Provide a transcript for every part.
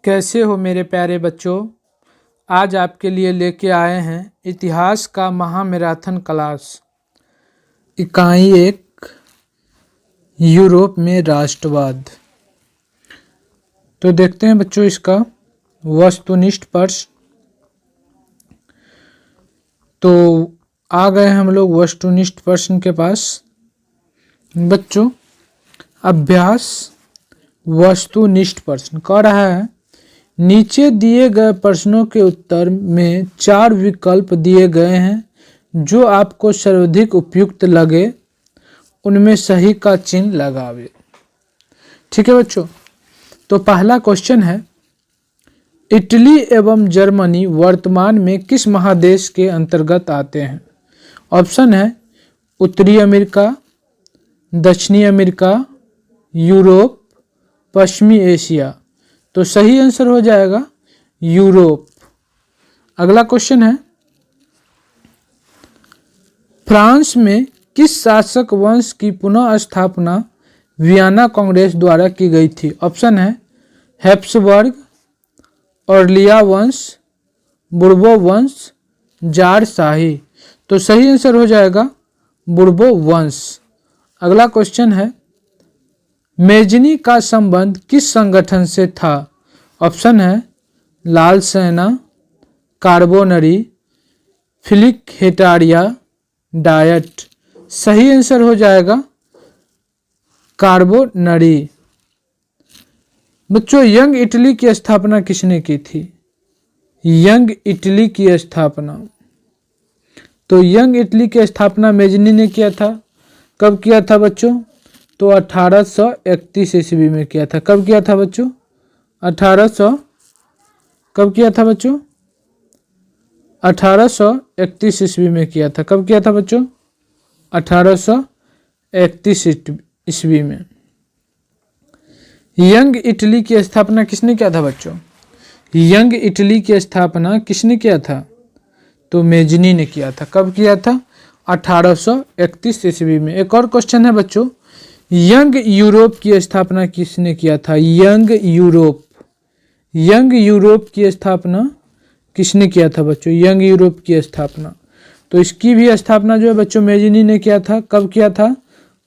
कैसे हो मेरे प्यारे बच्चों। आज आपके लिए लेके आए हैं इतिहास का महामैराथन क्लास। इकाई 1 यूरोप में राष्ट्रवाद। तो देखते हैं बच्चों इसका वस्तुनिष्ठ प्रश्न। तो आ गए हम लोग वस्तुनिष्ठ प्रश्न के पास। बच्चों अभ्यास वस्तुनिष्ठ प्रश्न कह रहा है, नीचे दिए गए प्रश्नों के उत्तर में 4 विकल्प दिए गए हैं। जो आपको सर्वाधिक उपयुक्त लगे उनमें सही का चिन्ह लगावे। ठीक है बच्चों। तो पहला क्वेश्चन है, इटली एवं जर्मनी वर्तमान में किस महादेश के अंतर्गत आते हैं। ऑप्शन है उत्तरी अमेरिका, दक्षिणी अमेरिका, यूरोप, पश्चिमी एशिया। तो सही आंसर हो जाएगा यूरोप। अगला क्वेश्चन है, फ्रांस में किस शासक वंश की पुनः स्थापना वियना कांग्रेस द्वारा की गई थी। ऑप्शन है हैप्सबर्ग, ऑर्लिया वंश, बुर्बो वंश, जार शाही। तो सही आंसर हो जाएगा बुर्बो वंश। अगला क्वेश्चन है, मेजनी का संबंध किस संगठन से था। ऑप्शन है लाल सेना, कार्बोनरी, फिलिक हेटारिया, डायट। सही आंसर हो जाएगा कार्बोनरी। बच्चों यंग इटली की स्थापना किसने की थी। यंग इटली की स्थापना, तो यंग इटली की स्थापना मेजनी ने किया था। कब किया था बच्चों। तो 1831 ईस्वी में किया था। कब किया था बच्चों। 1831 ईस्वी में किया था। कब किया था बच्चों। 1831 ईस्वी में। यंग इटली की स्थापना किसने किया था बच्चों। यंग इटली की स्थापना किसने किया था। तो मेजनी ने किया था। कब किया था। 1831 ईस्वी में। एक और क्वेश्चन है बच्चों, यंग यूरोप की स्थापना किसने किया था। यंग यूरोप की स्थापना किसने किया था बच्चों। यंग यूरोप की स्थापना, तो इसकी भी स्थापना जो है बच्चों मेजनी ने किया था। कब किया था।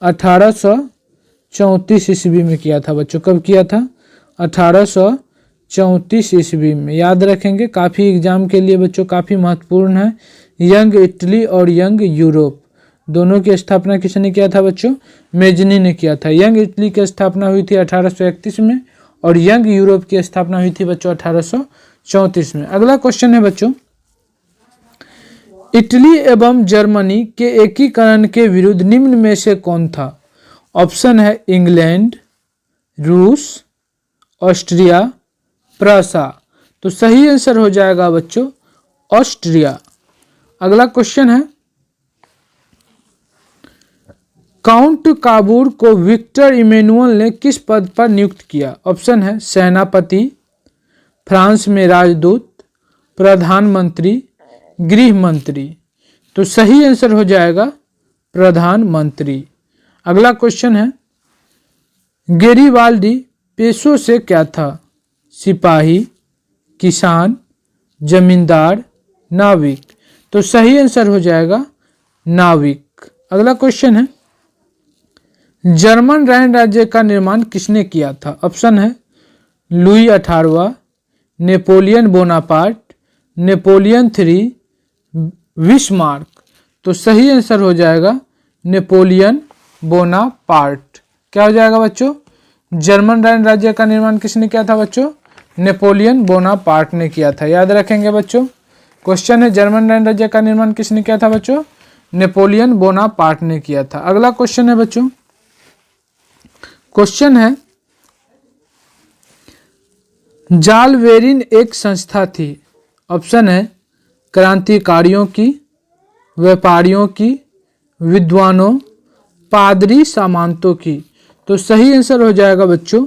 1834 ईस्वी में किया था बच्चों। कब किया था। 1834 ईस्वी में। याद रखेंगे, काफ़ी एग्जाम के लिए बच्चों काफ़ी महत्वपूर्ण है। यंग इटली और यंग यूरोप दोनों की स्थापना किसने किया था बच्चों। मेजनी ने किया था। यंग इटली की स्थापना हुई थी 1831 में और यंग यूरोप की स्थापना हुई थी बच्चों 1834 में। अगला क्वेश्चन है बच्चों, इटली एवं जर्मनी के एकीकरण के विरुद्ध निम्न में से कौन था। ऑप्शन है इंग्लैंड, रूस, ऑस्ट्रिया, प्रूसिया। तो सही आंसर हो जाएगा बच्चों ऑस्ट्रिया। अगला क्वेश्चन है, काउंट काबूर को विक्टर इमैनुअल ने किस पद पर नियुक्त किया। ऑप्शन है सेनापति, फ्रांस में राजदूत, प्रधानमंत्री, गृह मंत्री। तो सही आंसर हो जाएगा प्रधानमंत्री। अगला क्वेश्चन है, गेरिबाल्डी पेशों से क्या था। सिपाही, किसान, जमींदार, नाविक। तो सही आंसर हो जाएगा नाविक। अगला क्वेश्चन है, जर्मन राइन राज्य का निर्माण किसने किया था। ऑप्शन है लुई 18वां, नेपोलियन बोनापार्ट, नेपोलियन 3, बिस्मार्क। तो सही आंसर हो जाएगा नेपोलियन बोनापार्ट। क्या हो जाएगा बच्चों। जर्मन राइन राज्य का निर्माण किसने किया था बच्चों। नेपोलियन बोनापार्ट ने किया था। याद रखेंगे बच्चों, क्वेश्चन है जर्मन राइन राज्य का निर्माण किसने किया था बच्चों। नेपोलियन बोनापार्ट ने किया था। अगला क्वेश्चन है बच्चों, क्वेश्चन है जालवेरिन एक संस्था थी। ऑप्शन है क्रांतिकारियों की, व्यापारियों की, विद्वानों, पादरी सामंतों की। तो सही आंसर हो जाएगा बच्चों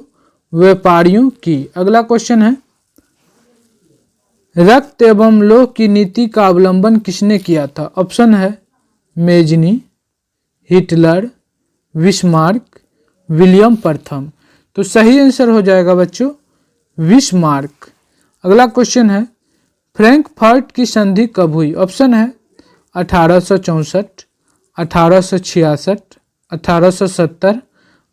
व्यापारियों की। अगला क्वेश्चन है, रक्त एवं लोह की नीति का अवलंबन किसने किया था। ऑप्शन है मेजनी, हिटलर, बिस्मार्क, विलियम प्रथम। तो सही आंसर हो जाएगा बच्चों बिस्मार्क। अगला क्वेश्चन है फ्रैंकफर्ट की संधि कब हुई? ऑप्शन है 1864, 1866, 1870,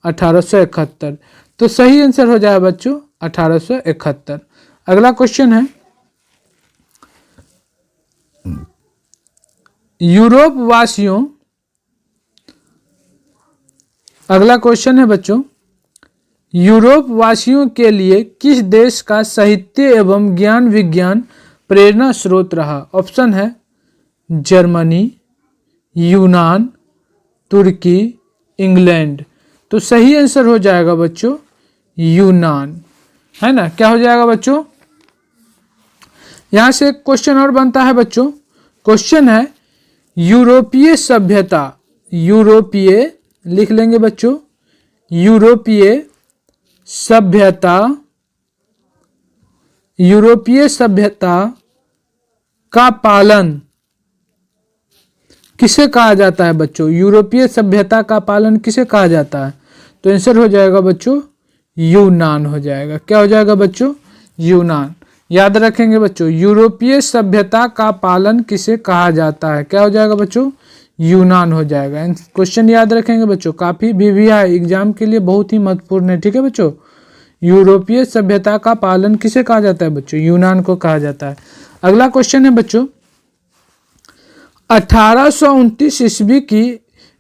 1871। तो सही आंसर हो जाए बच्चों 1871। अगला क्वेश्चन है यूरोप वासियों अगला क्वेश्चन है बच्चों यूरोप वासियों के लिए किस देश का साहित्य एवं ज्ञान विज्ञान प्रेरणा स्रोत रहा? ऑप्शन है जर्मनी, यूनान, तुर्की, इंग्लैंड। तो सही आंसर हो जाएगा बच्चों यूनान, है ना। क्या हो जाएगा बच्चों? यहां से एक क्वेश्चन और बनता है बच्चों। क्वेश्चन है यूरोपीय सभ्यता, यूरोपीय लिख लेंगे बच्चों, यूरोपीय सभ्यता, यूरोपीय सभ्यता का पालन किसे कहा जाता है बच्चों? यूरोपीय सभ्यता का पालन किसे कहा जाता है? तो आंसर हो जाएगा बच्चों यूनान हो जाएगा। क्या हो जाएगा बच्चों? यूनान। याद रखेंगे बच्चों यूरोपीय सभ्यता का पालन किसे कहा जाता है? क्या हो जाएगा बच्चों? यूनान हो जाएगा। क्वेश्चन याद रखेंगे बच्चों, काफी वीवीआई एग्जाम के लिए बहुत ही महत्वपूर्ण है। ठीक है बच्चों, यूरोपीय सभ्यता का पालन किसे कहा जाता है बच्चों? यूनान को कहा जाता है। अगला क्वेश्चन है बच्चों 1829 ईस्वी की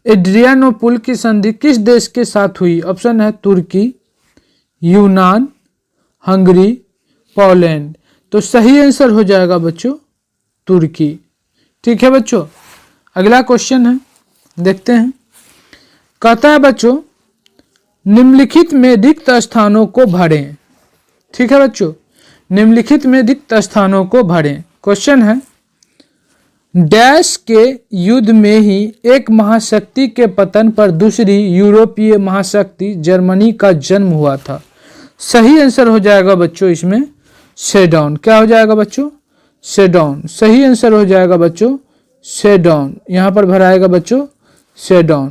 एड्रियानोपुल की संधि किस देश के साथ हुई? ऑप्शन है तुर्की, यूनान, हंगरी, पोलैंड। तो सही आंसर हो जाएगा बच्चों तुर्की। ठीक है बच्चों, अगला क्वेश्चन है देखते हैं। कहता है बच्चों निम्नलिखित में रिक्त स्थानों को भरें। ठीक है बच्चों, निम्नलिखित में रिक्त स्थानों को भरें। क्वेश्चन है डैश के युद्ध में ही एक महाशक्ति के पतन पर दूसरी यूरोपीय महाशक्ति जर्मनी का जन्म हुआ था। सही आंसर हो जाएगा बच्चों इसमें सेडॉन। क्या हो जाएगा बच्चों? सेडॉन। सही आंसर हो जाएगा बच्चों सेडॉन। यहां पर भराएगा बच्चों सेडॉन।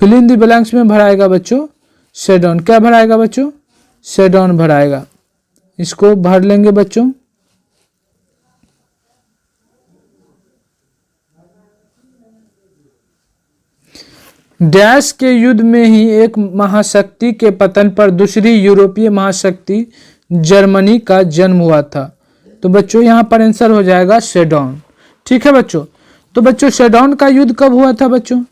फिल इन द ब्लैंक्स में भराएगा बच्चों सेडॉन। क्या भराएगा बच्चों? सेडॉन भराएगा। इसको भर लेंगे बच्चों। डैश के युद्ध में ही एक महाशक्ति के पतन पर दूसरी यूरोपीय महाशक्ति जर्मनी का जन्म हुआ था। तो बच्चों यहाँ पर आंसर हो जाएगा सेडॉन। ठीक है बच्चों, तो बच्चों सेडॉन का युद्ध कब हुआ था बच्चों?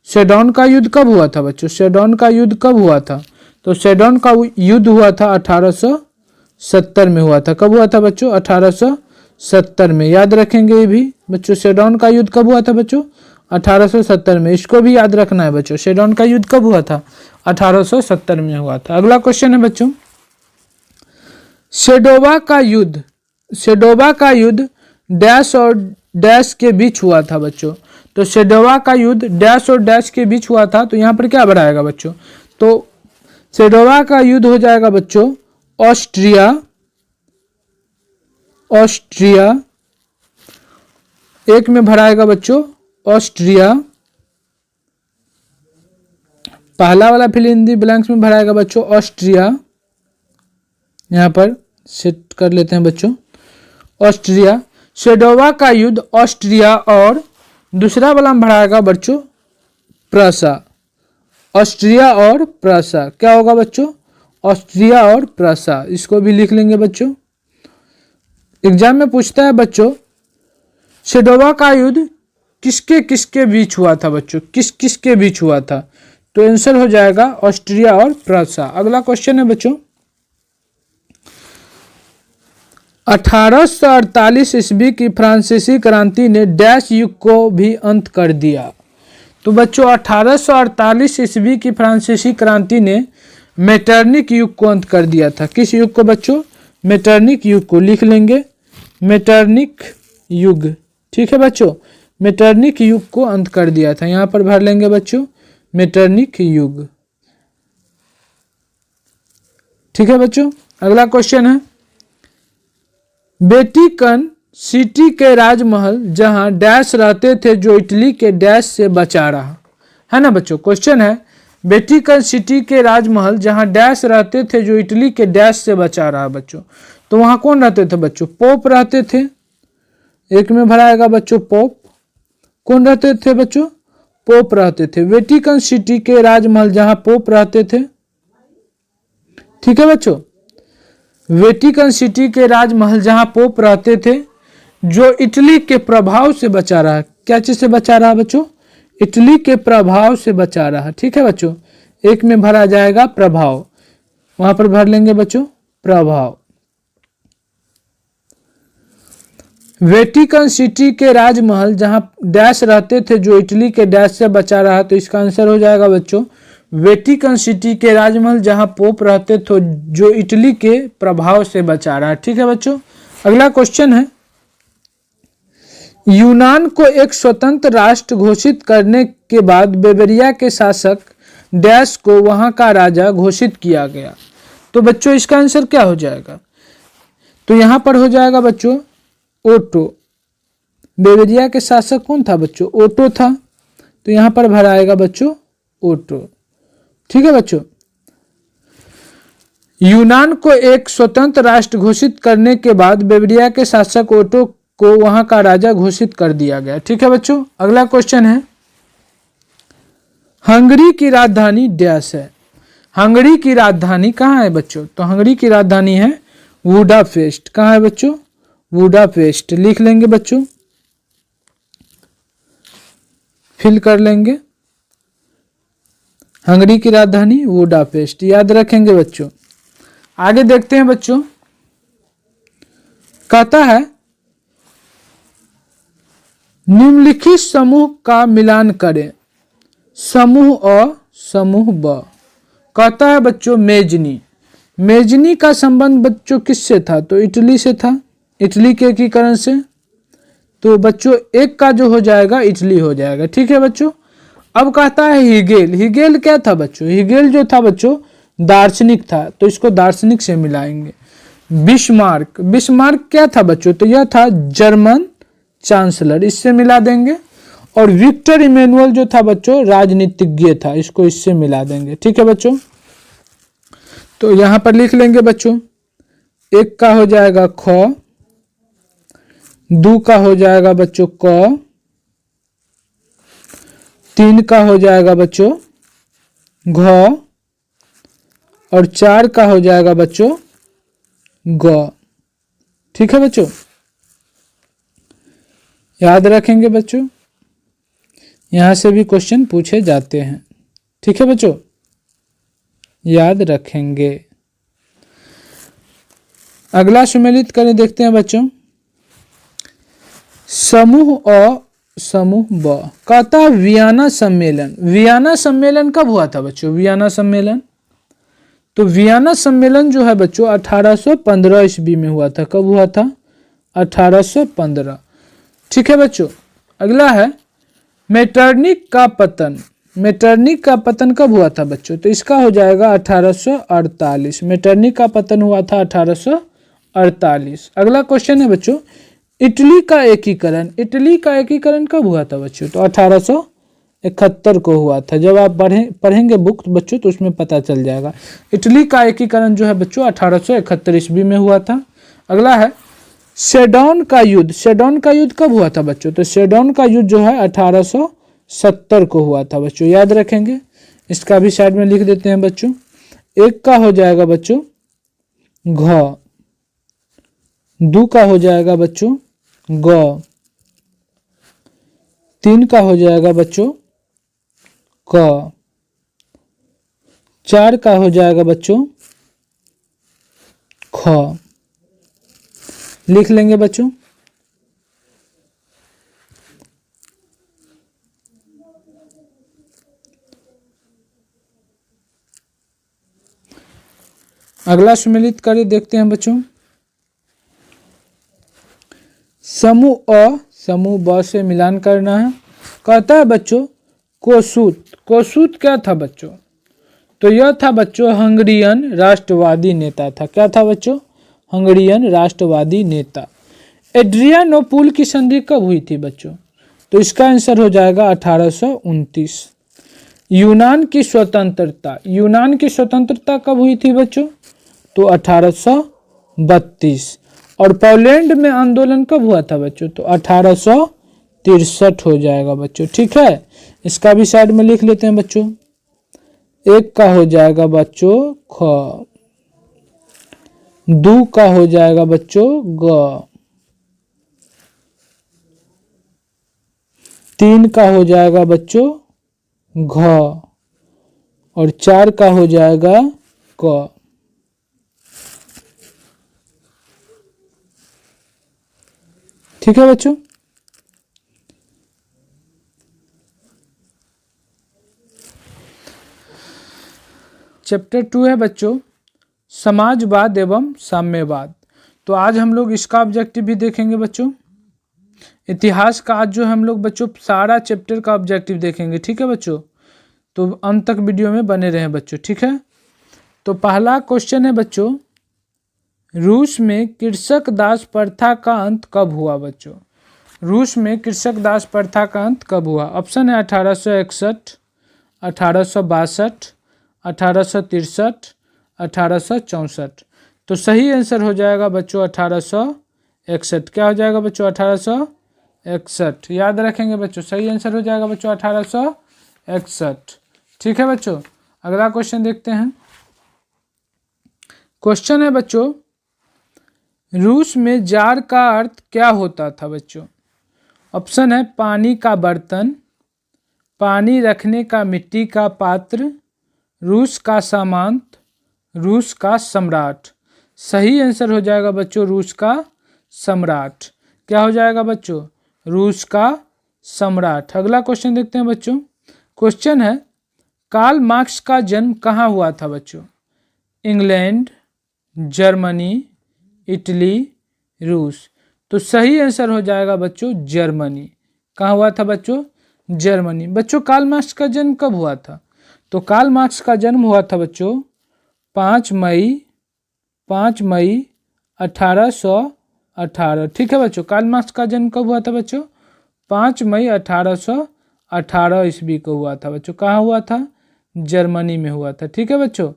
सेडॉन का युद्ध कब हुआ था बच्चों? सेडॉन का युद्ध कब हुआ था? तो सेडॉन का युद्ध हुआ था 1870 में हुआ था। कब हुआ था बच्चों? 1870 में। याद रखेंगे ये भी बच्चों, सेडॉन का युद्ध कब हुआ था बच्चों? 1870 में। इसको भी याद रखना है बच्चों, सेडॉन का युद्ध कब हुआ था? 1870 में हुआ था। अगला क्वेश्चन है बच्चों सेडोवा का युद्ध डैश और डैश के बीच हुआ था बच्चों। तो सेडोवा का युद्ध डैश और डैश के बीच हुआ था। तो यहाँ पर क्या बढ़ाएगा बच्चों? तो सेडोवा का युद्ध हो जाएगा बच्चों ऑस्ट्रिया, एक में भराएगा बच्चों ऑस्ट्रिया। पहला वाला फिल इन द ब्लैंक्स में भराएगा बच्चों ऑस्ट्रिया। यहां पर सेट कर लेते हैं बच्चों ऑस्ट्रिया। सेडोवा का युद्ध ऑस्ट्रिया और दूसरा वाला में भराएगा बच्चों प्रसा। ऑस्ट्रिया और प्रसा। क्या होगा बच्चों? ऑस्ट्रिया और प्रसा। इसको भी लिख लेंगे बच्चों। एग्जाम में पूछता है बच्चों सेडोवा का युद्ध किसके किसके बीच हुआ था बच्चों? किस किस के बीच हुआ था? तो आंसर हो जाएगा ऑस्ट्रिया और प्रसा। अगला क्वेश्चन है बच्चों 1848 ईस्वी की फ्रांसीसी क्रांति ने डैश युग को भी अंत कर दिया। तो बच्चों 1848 ईस्वी की फ्रांसीसी क्रांति ने मेटरनिक युग को अंत कर दिया था। किस युग को बच्चों? मेटरनिक युग को। लिख लेंगे मेटरनिक युग। ठीक है बच्चों, मेटरनिक युग को अंत कर दिया था। यहां पर भर लेंगे बच्चों मेटरनिक युग। ठीक है बच्चों, अगला क्वेश्चन है वेटिकन सिटी के राजमहल जहां डैश रहते थे जो इटली के डैश से बचा रहा। है ना बच्चों? क्वेश्चन है वेटिकन सिटी के राजमहल जहां डैश रहते थे जो इटली के डैश से बचा रहा बच्चों। तो वहां कौन रहते थे बच्चों? पोप रहते थे। एक में भराएगा बच्चों पोप। कौन रहते थे बच्चों? पोप रहते थे। वेटिकन सिटी के राजमहल जहां पोप रहते थे। ठीक है बच्चों, वेटिकन सिटी के राजमहल जहां पोप रहते थे जो इटली के प्रभाव से बचा रहा। क्या चीज से बचा रहा बच्चों? इटली के प्रभाव से बचा रहा। ठीक है बच्चों, एक में भरा जाएगा प्रभाव, वहां पर भर लेंगे बच्चों प्रभाव। वेटिकन सिटी के राजमहल जहां डैश रहते थे जो इटली के डैश से बचा रहा। तो इसका आंसर हो जाएगा बच्चों वेटिकन सिटी के राजमहल जहां पोप रहते थे जो इटली के प्रभाव से बचा रहा। ठीक है बच्चों, अगला क्वेश्चन है, यूनान को एक स्वतंत्र राष्ट्र घोषित करने के बाद बेबेरिया के शासक डैश को वहां का राजा घोषित किया गया। तो बच्चों इसका आंसर क्या हो जाएगा? तो यहां पर हो जाएगा बच्चों ओटो। बेबेरिया के शासक कौन था बच्चों? ओटो था। तो यहां पर भराएगा बच्चों ओटो। ठीक है बच्चों, यूनान को एक स्वतंत्र राष्ट्र घोषित करने के बाद बेबेरिया के शासक ओटो को वहां का राजा घोषित कर दिया गया। ठीक है बच्चों, अगला क्वेश्चन है, हंगरी की राजधानी डैश है। हंगरी की राजधानी कहाँ है बच्चों? तो हंगरी की राजधानी है बुडापेस्ट। कहाँ है बच्चों? बुडापेस्ट। लिख लेंगे बच्चों, फिल कर लेंगे। हंगरी की राजधानी बुडापेस्ट, याद रखेंगे बच्चों। आगे देखते हैं बच्चों, कहता है निम्नलिखित समूह का मिलान करें। समूह अ, समूह ब। कहता है बच्चों मेजनी। मेजनी का संबंध बच्चों किससे था? तो इटली से था, इटली के एकीकरण से। तो बच्चों एक का जो हो जाएगा इटली हो जाएगा। ठीक है बच्चों, अब कहता है हिगेल। हिगेल क्या था बच्चों? हिगेल जो था बच्चों दार्शनिक था, तो इसको दार्शनिक से मिलाएंगे। बिस्मार्क। बिस्मार्क क्या था बच्चों? तो यह था जर्मन चांसलर, इससे मिला देंगे। और विक्टर इमैनुअल जो था बच्चों राजनीतिज्ञ था, इसको इससे मिला देंगे। ठीक है बच्चों, तो यहां पर लिख लेंगे बच्चों, एक का हो जाएगा ख, दो का हो जाएगा बच्चों क, तीन का हो जाएगा बच्चों घ, और चार का हो जाएगा बच्चों ग। ठीक है बच्चों, याद रखेंगे बच्चों, यहां से भी क्वेश्चन पूछे जाते हैं। ठीक है बच्चों, याद रखेंगे। अगला सुमेलित करें, देखते हैं बच्चों, समूह अ, समूह ब। कहता है वियना सम्मेलन। वियना सम्मेलन कब हुआ था बच्चों? वियना सम्मेलन, तो वियना सम्मेलन जो है बच्चों 1815 ईस्वी में हुआ था। कब हुआ था? 1815। ठीक है बच्चों, अगला है मेटरनिक का पतन। मेटरनिक का पतन कब हुआ था बच्चों? तो इसका हो जाएगा 1848। मेटरनिक का पतन हुआ था 1848। अगला क्वेश्चन है बच्चों, इटली का एकीकरण। इटली का एकीकरण कब हुआ था बच्चों? तो 1871 को हुआ था। जब आप पढ़ेंगे बुक बच्चों तो उसमें पता चल जाएगा। इटली का एकीकरण जो है बच्चों 1871 ईस्वी में हुआ था। अगला है सेडोन का युद्ध। सेडोन का युद्ध कब हुआ था बच्चों? तो सेडोन का युद्ध जो है 1870 को हुआ था बच्चों, याद रखेंगे। इसका भी साइड में लिख देते हैं बच्चों। एक का हो जाएगा बच्चों घ, दो का हो जाएगा बच्चों ग, तीन का हो जाएगा बच्चों क, चार का हो जाएगा बच्चों ख। लिख लेंगे बच्चों। अगला सुमेलित करें, देखते हैं बच्चों, समूह अ, समूह ब से मिलान करना है। कहता है बच्चों कोसूत। कोसूत क्या था बच्चों? तो यह था बच्चों हंगरियन राष्ट्रवादी नेता था। क्या था बच्चों? हंगरियन राष्ट्रवादी नेता। एड्रियानोपुल की संधि कब हुई थी बच्चों? तो इसका आंसर हो जाएगा 1829। यूनान की स्वतंत्रता कब हुई थी बच्चों? तो 1832। और पोलैंड में आंदोलन कब हुआ था बच्चों? तो 1863 हो जाएगा बच्चों। ठीक है, इसका भी साइड में लिख लेते हैं बच्चों। एक का हो जाएगा बच्चों ख, दो का हो जाएगा बच्चों ग, तीन का हो जाएगा बच्चों घ, और चार का हो जाएगा क। ठीक है बच्चों। चैप्टर 2 है बच्चों समाजवाद एवं साम्यवाद। तो आज हम लोग इसका ऑब्जेक्टिव भी देखेंगे बच्चों। इतिहास का आज जो हम लोग बच्चों सारा चैप्टर का ऑब्जेक्टिव देखेंगे। ठीक है बच्चों, तो अंत तक वीडियो में बने रहें बच्चों। ठीक है, तो पहला क्वेश्चन है बच्चों, रूस में कृषक दास प्रथा का अंत कब हुआ बच्चों? रूस में कृषक दास प्रथा का अंत कब हुआ? ऑप्शन है 1861, 1862, 1863, 1864। तो सही आंसर हो जाएगा बच्चों 1861। क्या हो जाएगा बच्चों? 1861। याद रखेंगे बच्चों, सही आंसर हो जाएगा बच्चों 1861। ठीक है बच्चों, अगला क्वेश्चन देखते हैं। क्वेश्चन है बच्चों, रूस में जार का अर्थ क्या होता था बच्चों? ऑप्शन है पानी का बर्तन, पानी रखने का मिट्टी का पात्र, रूस का सामंत, रूस का सम्राट। सही आंसर हो जाएगा बच्चों रूस का सम्राट। क्या हो जाएगा बच्चों? रूस का सम्राट। अगला क्वेश्चन देखते हैं बच्चों। क्वेश्चन है कार्ल मार्क्स का जन्म कहाँ हुआ था बच्चों? इंग्लैंड, जर्मनी, इटली, रूस। तो सही आंसर हो जाएगा बच्चों जर्मनी। कहाँ हुआ था बच्चों? जर्मनी। बच्चों कार्ल मार्क्स का जन्म कब हुआ था? तो कार्ल मार्क्स का जन्म हुआ था बच्चों 5 मई 1818। ठीक है बच्चों, कार्ल मार्क्स का जन्म कब हुआ था बच्चों? 5 मई 1818 ईस्वी को हुआ था बच्चों। कहाँ हुआ था? जर्मनी में हुआ था। ठीक है बच्चों,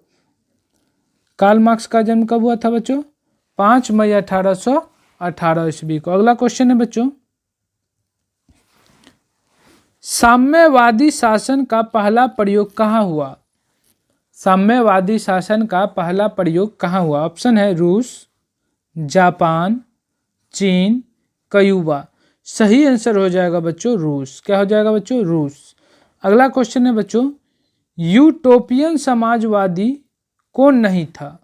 कार्ल मार्क्स का जन्म कब हुआ था बच्चों? 5 मई 1818 ईस्वी को। अगला क्वेश्चन है बच्चों, साम्यवादी शासन का पहला प्रयोग कहाँ हुआ? साम्यवादी शासन का पहला प्रयोग कहाँ हुआ? ऑप्शन है रूस, जापान, चीन, क्यूबा। सही आंसर हो जाएगा बच्चों रूस। क्या हो जाएगा बच्चों? रूस। अगला क्वेश्चन है बच्चों, यूटोपियन समाजवादी कौन नहीं था?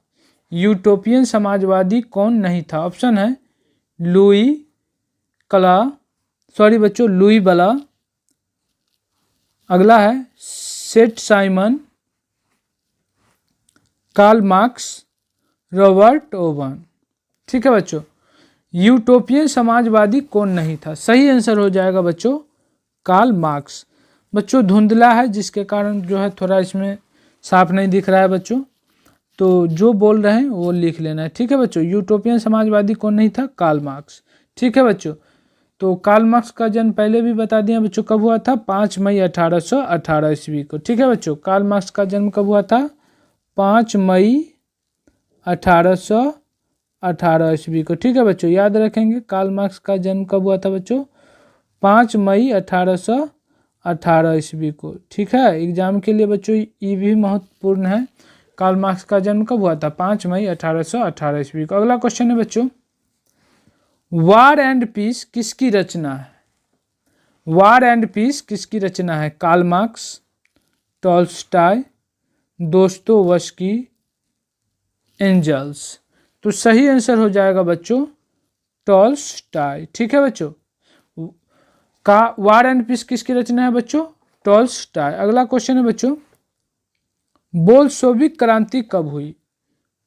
यूटोपियन समाजवादी कौन नहीं था? ऑप्शन है लुई बला, अगला है Saint Simon, Karl Marx, Robert Owen. ठीक है बच्चों, यूटोपियन समाजवादी कौन नहीं था? सही आंसर हो जाएगा बच्चों कार्ल मार्क्स। बच्चों धुंधला है जिसके कारण जो है थोड़ा इसमें साफ नहीं दिख रहा है बच्चों, तो जो बोल रहे हैं वो लिख लेना है। ठीक है बच्चों, यूटोपियन समाजवादी कौन नहीं था? Karl Marx. ठीक है बच्चों, तो कार्ल मार्क्स का जन्म पहले भी बता दिया बच्चों कब हुआ था? 5 मई 1818 ईस्वी को। ठीक है बच्चों, कार्ल मार्क्स का जन्म कब हुआ था? 5 मई 1818 ईस्वी को। ठीक है बच्चों, याद रखेंगे कार्ल मार्क्स का जन्म कब हुआ था बच्चों? 5 मई 1818 ईस्वी को। ठीक है, एग्जाम के लिए बच्चों ये भी महत्वपूर्ण है। कार्ल मार्क्स का जन्म कब हुआ था? 5 मई 1818 ईस्वी को। अगला क्वेश्चन है बच्चों, वार एंड पीस किसकी रचना है? वार एंड पीस किसकी रचना है? Karl Marx, Tolstoy, Dostoevsky, Engels. तो सही आंसर हो जाएगा बच्चों टॉल्स्टॉय। ठीक है बच्चों, का वार एंड पीस किसकी रचना है बच्चों? टॉल्स्टॉय। अगला क्वेश्चन है बच्चों, बोल्शेविक क्रांति कब हुई?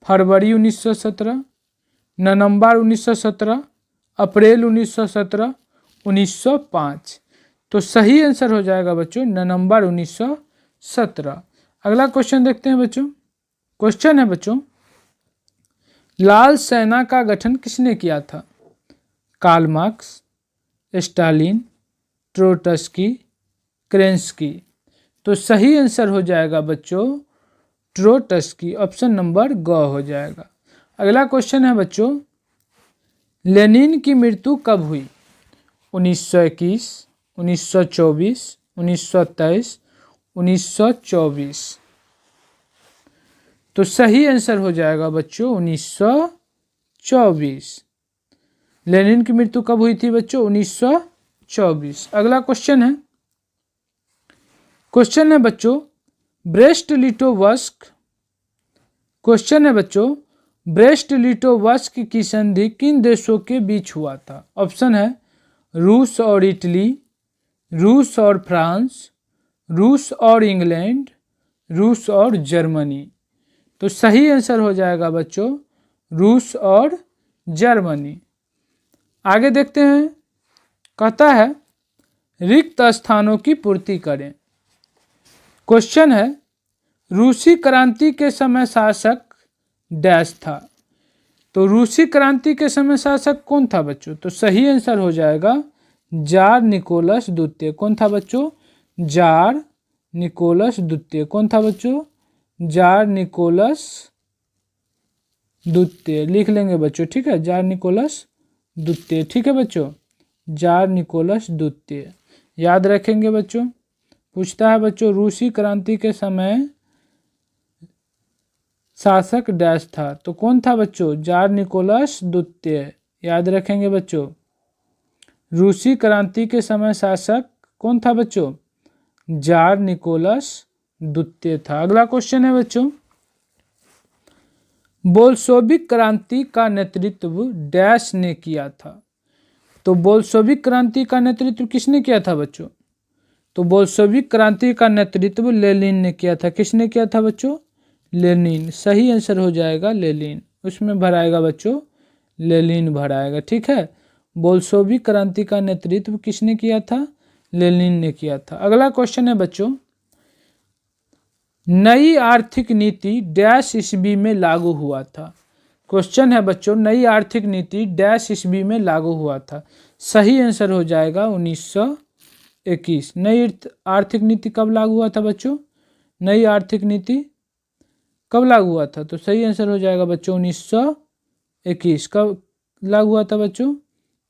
फरवरी 1917, नवंबर 1917, अप्रैल 1917, 1905। तो सही आंसर हो जाएगा बच्चों नवंबर 1917। अगला क्वेश्चन देखते हैं बच्चों। क्वेश्चन है बच्चों, लाल सेना का गठन किसने किया था? Karl Marx, Stalin, Trotsky, Kerensky. तो सही आंसर हो जाएगा बच्चों ट्रोट्स्की, ऑप्शन नंबर ग हो जाएगा। अगला क्वेश्चन है बच्चों, लेनिन की मृत्यु कब हुई? 1921, 1924, 1923, 1924। तो सही आंसर हो जाएगा बच्चों 1924। लेनिन की मृत्यु कब हुई थी बच्चों? 1924। अगला क्वेश्चन है बच्चों, ब्रेस्ट लिटोवस्क। क्वेश्चन है बच्चों, ब्रेस्ट लिटोवस्क की संधि किन देशों के बीच हुआ था? ऑप्शन है रूस और इटली, रूस और फ्रांस, रूस और इंग्लैंड, रूस और जर्मनी। तो सही आंसर हो जाएगा बच्चों रूस और जर्मनी। आगे देखते हैं, कहता है रिक्त स्थानों की पूर्ति करें। क्वेश्चन है, रूसी क्रांति के समय शासक डैश था। तो रूसी क्रांति के समय शासक कौन था बच्चों? तो सही आंसर हो जाएगा जार निकोलस द्वितीय। कौन था बच्चों? जार निकोलस द्वितीय। कौन था बच्चों? जार निकोलस द्वितीय। लिख लेंगे बच्चों, ठीक है, जार निकोलस द्वितीय। ठीक है बच्चों, जार निकोलस द्वितीय याद रखेंगे बच्चों। पूछता है बच्चों रूसी क्रांति के समय शासक डैश था, तो कौन था बच्चों? जार निकोलस द्वितीय। याद रखेंगे बच्चों, रूसी क्रांति के समय शासक कौन था बच्चों? जार निकोलस द्वितीय था। अगला क्वेश्चन है बच्चों, बोल्शेविक क्रांति का नेतृत्व डैश ने किया था। तो बोल्शेविक क्रांति का नेतृत्व किसने किया था बच्चों? तो बोल्शेविक क्रांति का नेतृत्व लेनिन ने किया था। किसने किया था बच्चों? लेनिन। सही आंसर हो जाएगा लेनिन। उसमें भराएगा बच्चों लेनिन भराएगा। ठीक है, बोल्शेविक क्रांति का नेतृत्व किसने किया था? लेनिन ने किया था। अगला क्वेश्चन है बच्चों, नई आर्थिक नीति डैश ईस्वी में लागू हुआ था। क्वेश्चन है बच्चों, नई आर्थिक नीति डैश ईस्वी में लागू हुआ था। सही आंसर हो जाएगा 1921। नई आर्थिक नीति कब लागू हुआ था बच्चों? नई आर्थिक नीति कब लागू हुआ था? तो सही आंसर हो जाएगा बच्चों 1921। कब लागू हुआ था बच्चों?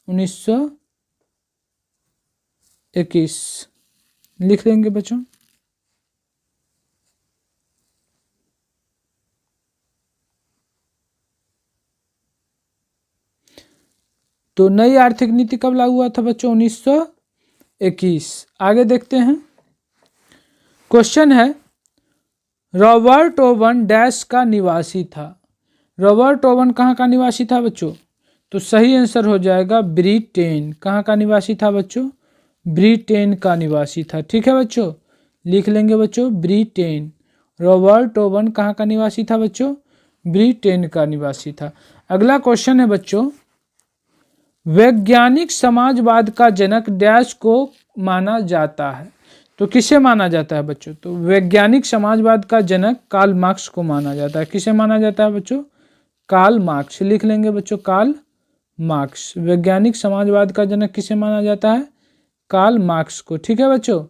1921 लिख लेंगे बच्चों। तो नई आर्थिक नीति कब लागू हुआ था बच्चों? 1921। आगे देखते हैं, क्वेश्चन है रॉबर्ट ओवन डैश का निवासी था। रॉबर्ट ओवन कहाँ का निवासी था बच्चों? तो सही आंसर हो जाएगा ब्रिटेन। कहाँ का निवासी था बच्चों? ब्रिटेन का निवासी था। ठीक है बच्चों, लिख लेंगे बच्चों ब्रिटेन। रॉबर्ट ओवन कहाँ का निवासी था बच्चों? ब्रिटेन का निवासी था। अगला क्वेश्चन है बच्चों, वैज्ञानिक समाजवाद का जनक डैश को माना जाता है। तो किसे माना जाता है बच्चों? तो वैज्ञानिक समाजवाद का जनक कार्ल मार्क्स को माना जाता है। किसे माना जाता है बच्चों? Karl Marx. लिख लेंगे बच्चों कार्ल मार्क्स। वैज्ञानिक समाजवाद का जनक किसे माना जाता है? कार्ल मार्क्स को। ठीक है बच्चों,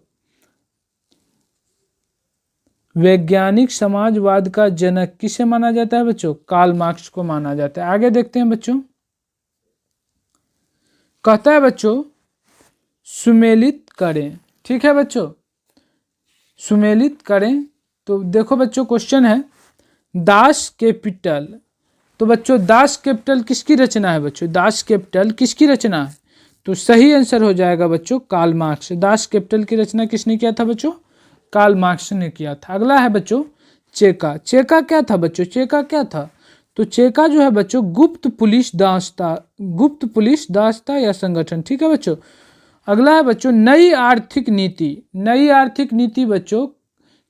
वैज्ञानिक समाजवाद का जनक किसे माना जाता है बच्चों? कार्ल मार्क्स को माना जाता है। आगे देखते हैं बच्चों, कहता है बच्चों सुमेलित करें। ठीक है बच्चों, सुमेलित करें। तो देखो बच्चों क्वेश्चन है दास कैपिटल। तो बच्चों दास कैपिटल किसकी रचना है बच्चों? दास कैपिटल किसकी रचना है? तो सही आंसर हो जाएगा बच्चों कार्ल मार्क्स। दास कैपिटल की रचना किसने किया था बच्चों? कार्ल मार्क्स ने किया था। अगला है बच्चों चेका। चेका क्या था बच्चों? चेका क्या था? तो चेका जो है बच्चों गुप्त पुलिस दास्ता या संगठन। ठीक है बच्चों। अगला है बच्चों नई आर्थिक नीति। नई आर्थिक नीति बच्चों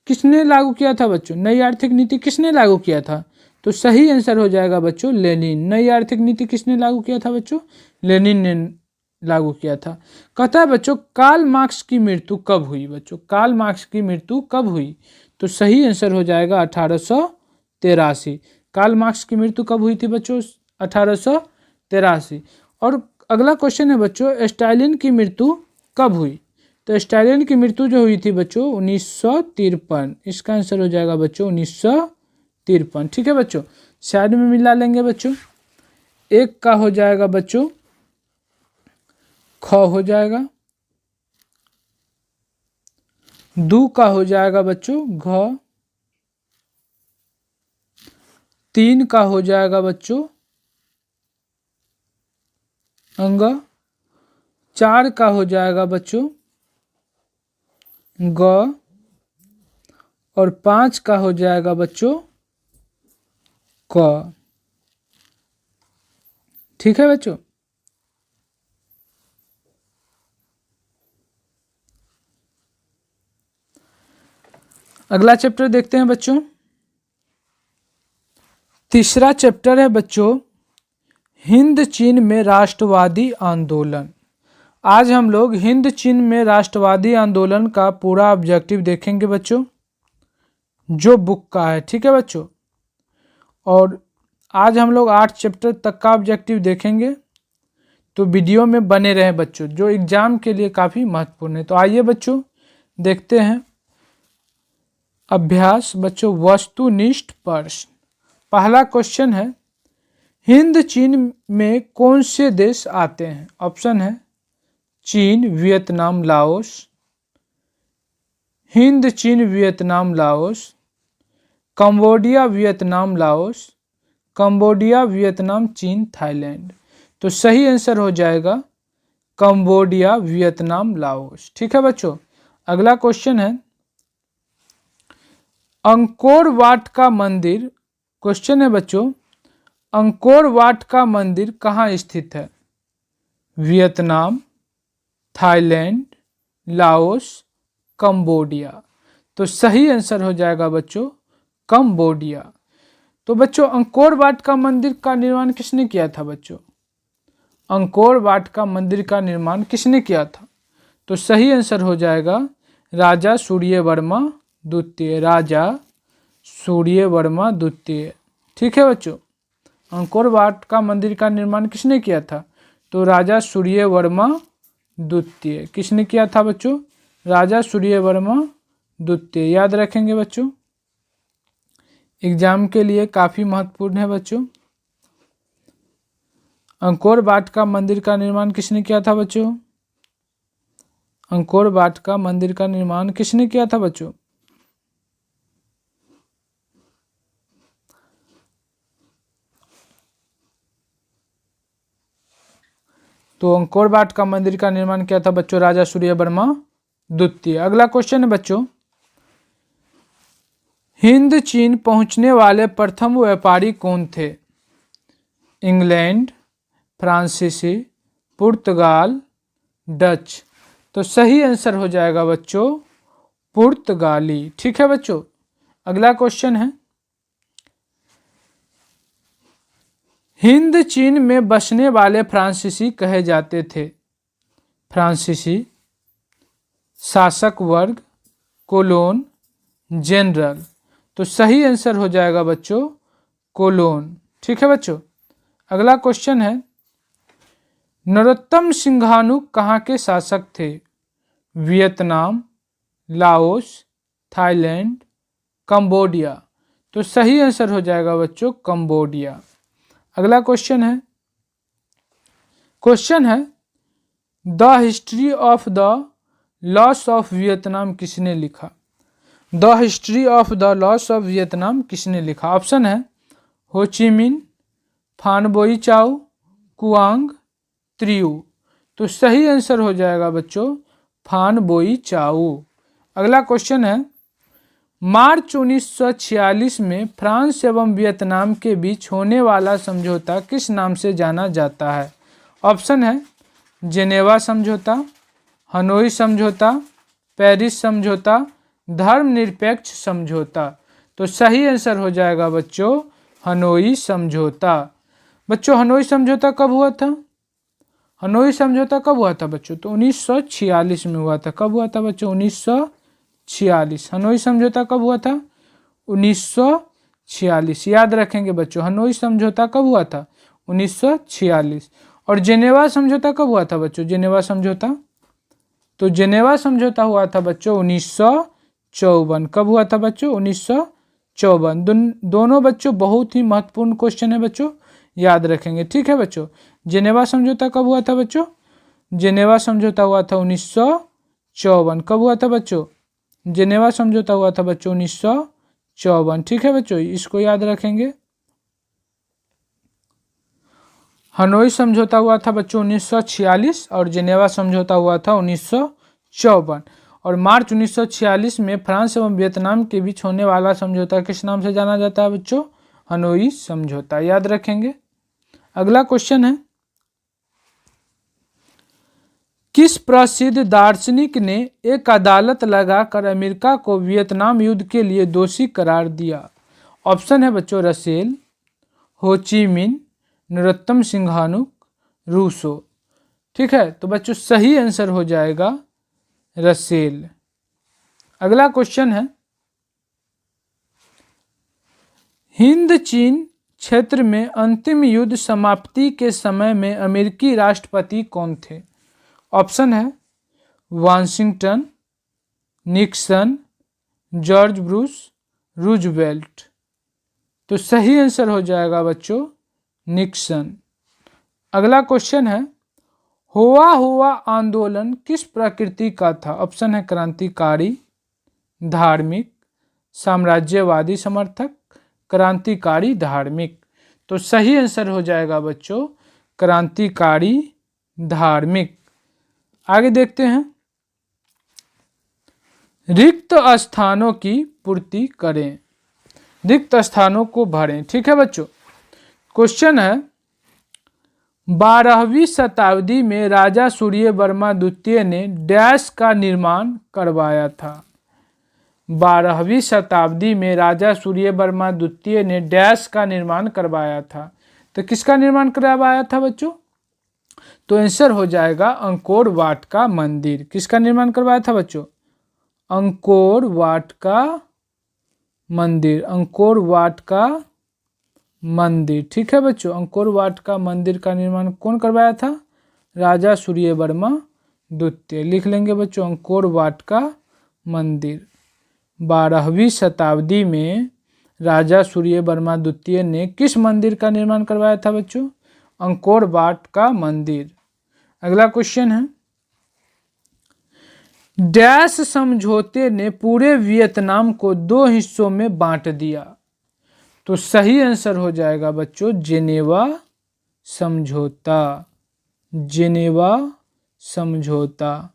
किसने लागू किया था बच्चों? नई आर्थिक नीति किसने लागू किया था? तो सही आंसर हो जाएगा बच्चों लेनिन। नई आर्थिक नीति किसने लागू किया था बच्चों? लेनिन ने लागू किया था। कहता है बच्चों कार्ल मार्क्स की मृत्यु कब हुई बच्चों? कार्ल मार्क्स की मृत्यु कब हुई? तो सही आंसर हो जाएगा 1883। कार्ल मार्क्स की मृत्यु कब हुई थी बच्चों? 1883। और अगला क्वेश्चन है बच्चों स्टालिन की मृत्यु कब हुई? तो स्टालिन की मृत्यु जो हुई थी बच्चों 1953। इसका आंसर हो जाएगा बच्चों 1953। ठीक है बच्चों, साइड में मिला लेंगे बच्चों। एक का हो जाएगा बच्चों ख हो जाएगा, दो का हो जाएगा बच्चों घ, तीन का हो जाएगा बच्चों अंग, चार का हो जाएगा बच्चों ग, और 5 का हो जाएगा बच्चों क। ठीक है बच्चों, अगला चैप्टर देखते हैं बच्चों। तीसरा चैप्टर है बच्चों हिंद चीन में राष्ट्रवादी आंदोलन। आज हम लोग हिंद चीन में राष्ट्रवादी आंदोलन का पूरा ऑब्जेक्टिव देखेंगे बच्चों, जो बुक का है। ठीक है बच्चों, और आज हम लोग 8 चैप्टर तक का ऑब्जेक्टिव देखेंगे, तो वीडियो में बने रहें बच्चों, जो एग्जाम के लिए काफ़ी महत्वपूर्ण है। तो आइए बच्चों देखते हैं अभ्यास बच्चों वस्तुनिष्ठ प्रश्न। पहला क्वेश्चन है हिंद चीन में कौन से देश आते हैं? ऑप्शन है चीन, Vietnam, Laos. Hind Chin Vietnam Laos, Cambodia Vietnam Laos, Cambodia Vietnam Chin Thailand. तो सही आंसर हो जाएगा कंबोडिया वियतनाम लाओस। ठीक है बच्चों, अगला क्वेश्चन है अंकोर वाट का मंदिर। क्वेश्चन है बच्चों अंकोर वाट का मंदिर कहाँ स्थित है? Vietnam, Thailand, Laos, Cambodia. तो सही आंसर हो जाएगा बच्चों कंबोडिया। तो बच्चों अंकोर वाट का मंदिर का निर्माण किसने किया था? बच्चों अंकोर वाट का मंदिर का निर्माण किसने किया था? तो सही आंसर हो जाएगा राजा सूर्यवर्मा द्वितीय, राजा सूर्यवर्मा द्वितीय। ठीक है बच्चों, अंकोर वाट का मंदिर का निर्माण किसने किया था? तो राजा सूर्यवर्मा द्वितीय। किसने किया था बच्चों? राजा सूर्यवर्मा द्वितीय। याद रखेंगे बच्चों, एग्जाम के लिए काफ़ी महत्वपूर्ण है बच्चों। अंकोर वाट का मंदिर का निर्माण किसने किया था बच्चों? अंकोर वाट का मंदिर का निर्माण किसने किया था बच्चों? तो अंकोर वाट का मंदिर का निर्माण किया था बच्चों राजा सूर्यवर्मा द्वितीय। अगला क्वेश्चन है बच्चों हिंद चीन पहुंचने वाले प्रथम व्यापारी कौन थे? इंग्लैंड, फ्रांसीसी, पुर्तगाल, डच। तो सही आंसर हो जाएगा बच्चों पुर्तगाली। ठीक है बच्चों, अगला क्वेश्चन है हिंद चीन में बसने वाले फ्रांसीसी कहे जाते थे? फ्रांसीसी, शासक वर्ग, कोलोन, जनरल। तो सही आंसर हो जाएगा बच्चों कोलोन। ठीक है बच्चों, अगला क्वेश्चन है नरोत्तम सिंघाणु कहाँ के शासक थे? Vietnam, Laos, Thailand, Cambodia. तो सही आंसर हो जाएगा बच्चों कंबोडिया। अगला क्वेश्चन है the history of the loss of Vietnam किसने लिखा? The history of the loss of Vietnam किसने लिखा? ऑप्शन है हो ची मिन, फान बोई चाओ, कुआंग, त्रियू। तो सही आंसर हो जाएगा बच्चों फान बोई चाओ। अगला क्वेश्चन है मार्च 1946 में फ्रांस एवं वियतनाम के बीच होने वाला समझौता किस नाम से जाना जाता है? ऑप्शन है जेनेवा समझौता, हनोई समझौता, पेरिस समझौता, धर्मनिरपेक्ष समझौता। तो सही आंसर हो जाएगा बच्चों हनोई समझौता। बच्चों हनोई समझौता कब हुआ था? हनोई समझौता कब हुआ था बच्चों? तो 1946 में हुआ था। कब हुआ था बच्चों? 1946। हनोई समझौता कब हुआ था? 1946। याद रखेंगे बच्चों, हनोई समझौता कब हुआ था? 1946। और जेनेवा समझौता कब हुआ था बच्चों? जेनेवा समझौता तो जेनेवा समझौता हुआ था बच्चों 1954। कब हुआ था बच्चों? 1954। दोनों बच्चों बहुत ही महत्वपूर्ण क्वेश्चन है बच्चों, याद रखेंगे, ठीक है बच्चों। जेनेवा समझौता कब हुआ था बच्चों? जेनेवा समझौता हुआ था 1954। कब हुआ था बच्चों? जेनेवा समझौता हुआ था बच्चों 1954, ठीक है बच्चों, इसको याद रखेंगे। हनोई समझौता हुआ था बच्चों 1946 और जेनेवा समझौता हुआ था 1954। और मार्च 1946 में फ्रांस एवं वियतनाम के बीच होने वाला समझौता किस नाम से जाना जाता है बच्चों? हनोई समझौता, याद रखेंगे। अगला क्वेश्चन है, किस प्रसिद्ध दार्शनिक ने एक अदालत लगाकर अमेरिका को वियतनाम युद्ध के लिए दोषी करार दिया? ऑप्शन है बच्चों रसेल, हो ची मिन, नरोत्तम सिंघानुक, रूसो। ठीक है, तो बच्चों सही आंसर हो जाएगा रसेल। अगला क्वेश्चन है, हिंद चीन क्षेत्र में अंतिम युद्ध समाप्ति के समय में अमेरिकी राष्ट्रपति कौन थे? ऑप्शन है Washington, Nixon, George Bruce, Roosevelt. तो सही आंसर हो जाएगा बच्चों निक्सन। अगला क्वेश्चन है, हुआ आंदोलन किस प्रकृति का था? ऑप्शन है क्रांतिकारी, धार्मिक, साम्राज्यवादी समर्थक, क्रांतिकारी धार्मिक। तो सही आंसर हो जाएगा बच्चों क्रांतिकारी धार्मिक। आगे देखते हैं, रिक्त स्थानों की पूर्ति करें, रिक्त स्थानों को भरें। ठीक है बच्चों, क्वेश्चन है, 12वीं शताब्दी में राजा सूर्यवर्मा द्वितीय ने डैश का निर्माण करवाया था? 12वीं शताब्दी में राजा सूर्यवर्मा द्वितीय ने डैश का निर्माण करवाया था। तो किसका निर्माण करवाया था बच्चों? तो आंसर हो जाएगा अंकोर वाट का मंदिर। किसका निर्माण करवाया था बच्चों? अंकोर वाट का मंदिर, अंकोर वाट का मंदिर। ठीक है बच्चों, अंकोर वाट का मंदिर का निर्माण कौन करवाया था? राजा सूर्यवर्मा द्वितीय। लिख लेंगे बच्चों अंकोर वाट का मंदिर। 12वीं शताब्दी में राजा सूर्यवर्मा द्वितीय ने किस मंदिर का निर्माण करवाया था बच्चों? अंकोर वाट का मंदिर। अगला क्वेश्चन है, डैश समझौते ने पूरे वियतनाम को 2 हिस्सों में बांट दिया? तो सही आंसर हो जाएगा बच्चों जेनेवा समझौता, जेनेवा समझौता।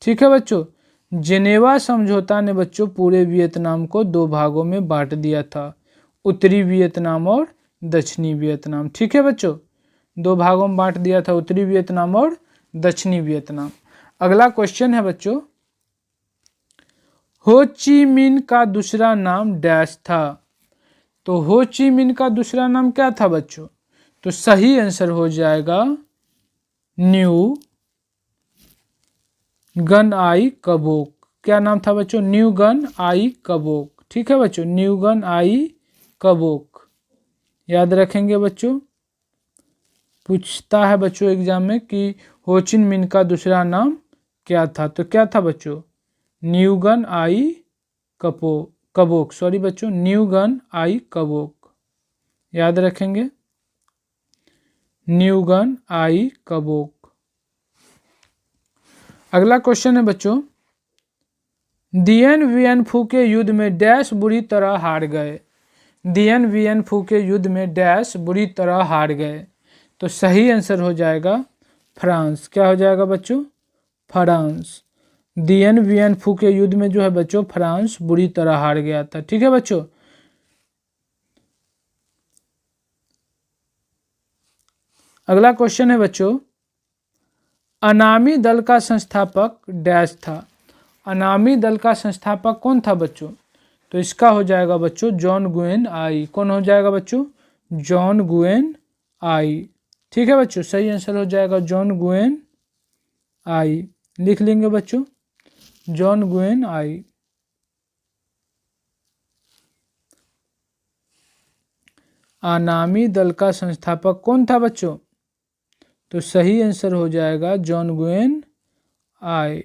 ठीक है बच्चों, जेनेवा समझौता ने बच्चों पूरे वियतनाम को 2 भागों में बांट दिया था, उत्तरी वियतनाम और दक्षिणी वियतनाम। ठीक है बच्चों, 2 भागों में बांट दिया था, उत्तरी वियतनाम और दक्षिणी वियतनाम। अगला क्वेश्चन है बच्चों, हो ची मिन का दूसरा नाम डैश था? तो हो ची मिन का दूसरा नाम क्या था बच्चों? तो सही आंसर हो जाएगा न्यू गन आई कबोक। क्या नाम था बच्चों? न्यू गन आई कबोक। ठीक है बच्चों, न्यू गन आई कबोक, याद रखेंगे बच्चों। पूछता है बच्चों एग्जाम में कि हो ची मिन का दूसरा नाम क्या था? तो क्या था बच्चों? न्यू गन आई कबोक, सॉरी बच्चों, न्यू गन आई कबोक, याद रखेंगे, न्यू गन आई कबोक। अगला क्वेश्चन है बच्चों, दियन वियन फू के युद्ध में डैश बुरी तरह हार गए? दियन वियन फू के युद्ध में डैश बुरी तरह हार गए? तो सही आंसर हो जाएगा फ्रांस। क्या हो जाएगा बच्चों? फ्रांस। दियन वियन फू के युद्ध में जो है बच्चों फ्रांस बुरी तरह हार गया था। ठीक है बच्चों, अगला क्वेश्चन है बच्चों, अनामी दल का संस्थापक डैश था? अनामी दल का संस्थापक कौन था बच्चों? तो इसका हो जाएगा बच्चों जॉन गुएन आई। कौन हो जाएगा बच्चों? जॉन गुएन आई। ठीक है बच्चों, सही आंसर हो जाएगा जॉन गुएन आई। लिख लेंगे बच्चों जॉन गुएन आई। अनामी दल का संस्थापक कौन था बच्चों? तो सही आंसर हो जाएगा जॉन गुएन आई।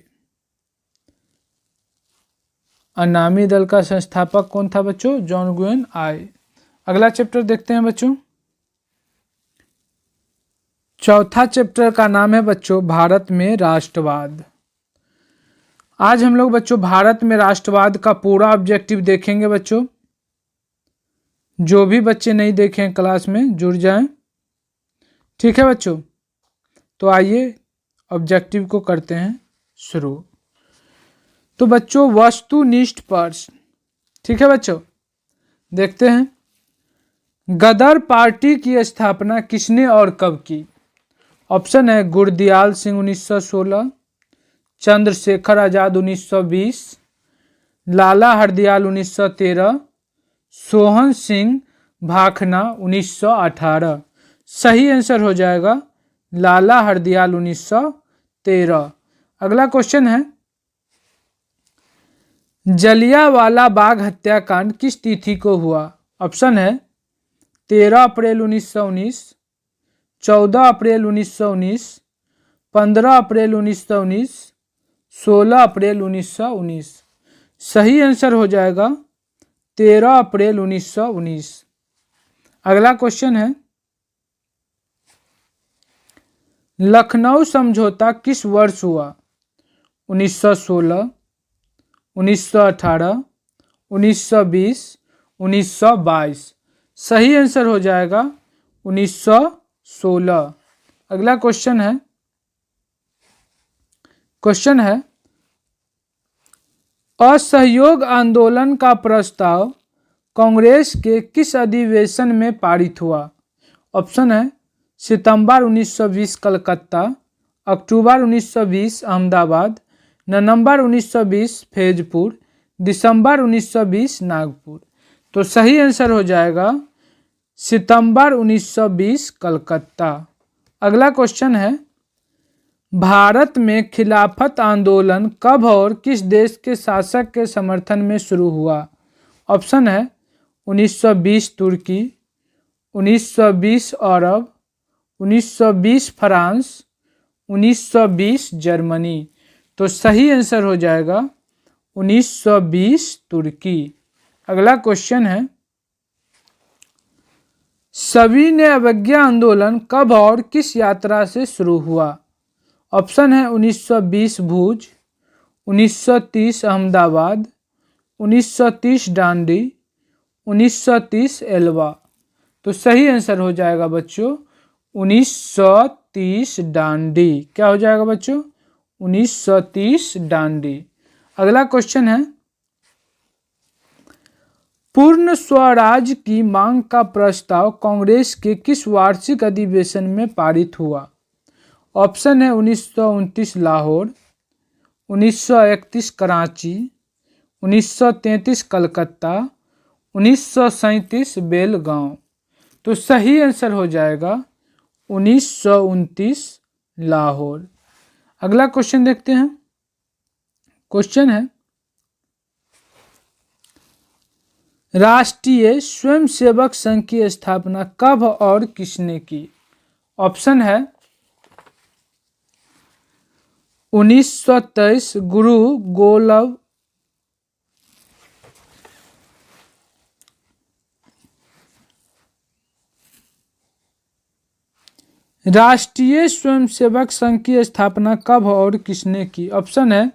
अनामी दल का संस्थापक कौन था बच्चों? जॉन ग्वेन आय। अगला चैप्टर देखते हैं बच्चों। चौथा चैप्टर का नाम है बच्चों भारत में राष्ट्रवाद। आज हम लोग बच्चों भारत में राष्ट्रवाद का पूरा ऑब्जेक्टिव देखेंगे बच्चों। जो भी बच्चे नहीं देखें क्लास में जुड़ जाएं, ठीक है बच्चों। तो आइए ऑब्जेक्टिव को करते हैं शुरू। तो बच्चों वस्तुनिष्ठ प्रश्न, ठीक है बच्चों। देखते हैं गदर पार्टी की स्थापना किसने और कब की? ऑप्शन है गुरदयाल सिंह 1916, चंद्रशेखर आजाद 1920, लाला हरदयाल 1913, सोहन सिंह भाखना 1918। सही आंसर हो जाएगा लाला हरदयाल 1913। अगला क्वेश्चन है जलियांवाला बाग हत्याकांड किस तिथि को हुआ? ऑप्शन है 13 अप्रैल 1919, 14 अप्रैल 1919, 15 अप्रैल 1919, 16 अप्रैल 1919। सही आंसर हो जाएगा 13 अप्रैल 1919। अगला क्वेश्चन है लखनऊ समझौता किस वर्ष हुआ? 1916, 1918, 1920, 1922। सही आंसर हो जाएगा 1916। अगला क्वेश्चन है असहयोग आंदोलन का प्रस्ताव कांग्रेस के किस अधिवेशन में पारित हुआ? ऑप्शन है सितंबर 1920 कलकत्ता, अक्टूबर 1920 अहमदाबाद, नवंबर 1920 फैजपुर, दिसंबर 1920 नागपुर। तो सही आंसर हो जाएगा सितंबर 1920 कलकत्ता। अगला क्वेश्चन है भारत में खिलाफत आंदोलन कब और किस देश के शासक के समर्थन में शुरू हुआ? ऑप्शन है 1920 तुर्की, 1920 अरब, 1920 फ्रांस, 1920 जर्मनी। तो सही आंसर हो जाएगा 1920 तुर्की। अगला क्वेश्चन है सविनय अवज्ञा आंदोलन कब और किस यात्रा से शुरू हुआ? ऑप्शन है 1920 भुज, 1930 अहमदाबाद, 1930 डांडी, 1930 एल्वा। तो सही आंसर हो जाएगा बच्चों 1930 डांडी। क्या हो जाएगा बच्चों? 1930 डांडी। अगला क्वेश्चन है पूर्ण स्वराज की मांग का प्रस्ताव कांग्रेस के किस वार्षिक अधिवेशन में पारित हुआ? ऑप्शन है 1929 लाहौर, 1931 कराची, 1933 कलकत्ता, 1937 बेलगांव। तो सही आंसर हो जाएगा 1929 लाहौर। अगला क्वेश्चन देखते हैं। क्वेश्चन है राष्ट्रीय स्वयंसेवक संघ की स्थापना कब और किसने की? ऑप्शन है 1923 गुरु गोलव राष्ट्रीय स्वयंसेवक संघ की स्थापना कब और किसने की? ऑप्शन है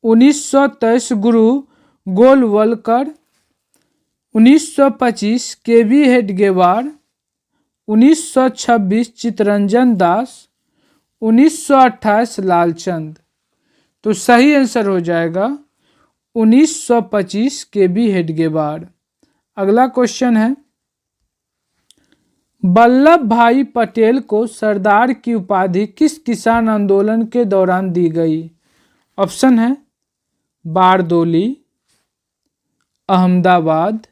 1923 गुरु गोलवलकर, 1925 केवी हेडगेवार, 1926 चित्तरंजन दास, 1928 लालचंद। तो सही आंसर हो जाएगा 1925 केवी हेडगेवार। अगला क्वेश्चन है वल्लभ भाई पटेल को सरदार की उपाधि किस किसान आंदोलन के दौरान दी गई? ऑप्शन है बारदोली, अहमदाबाद,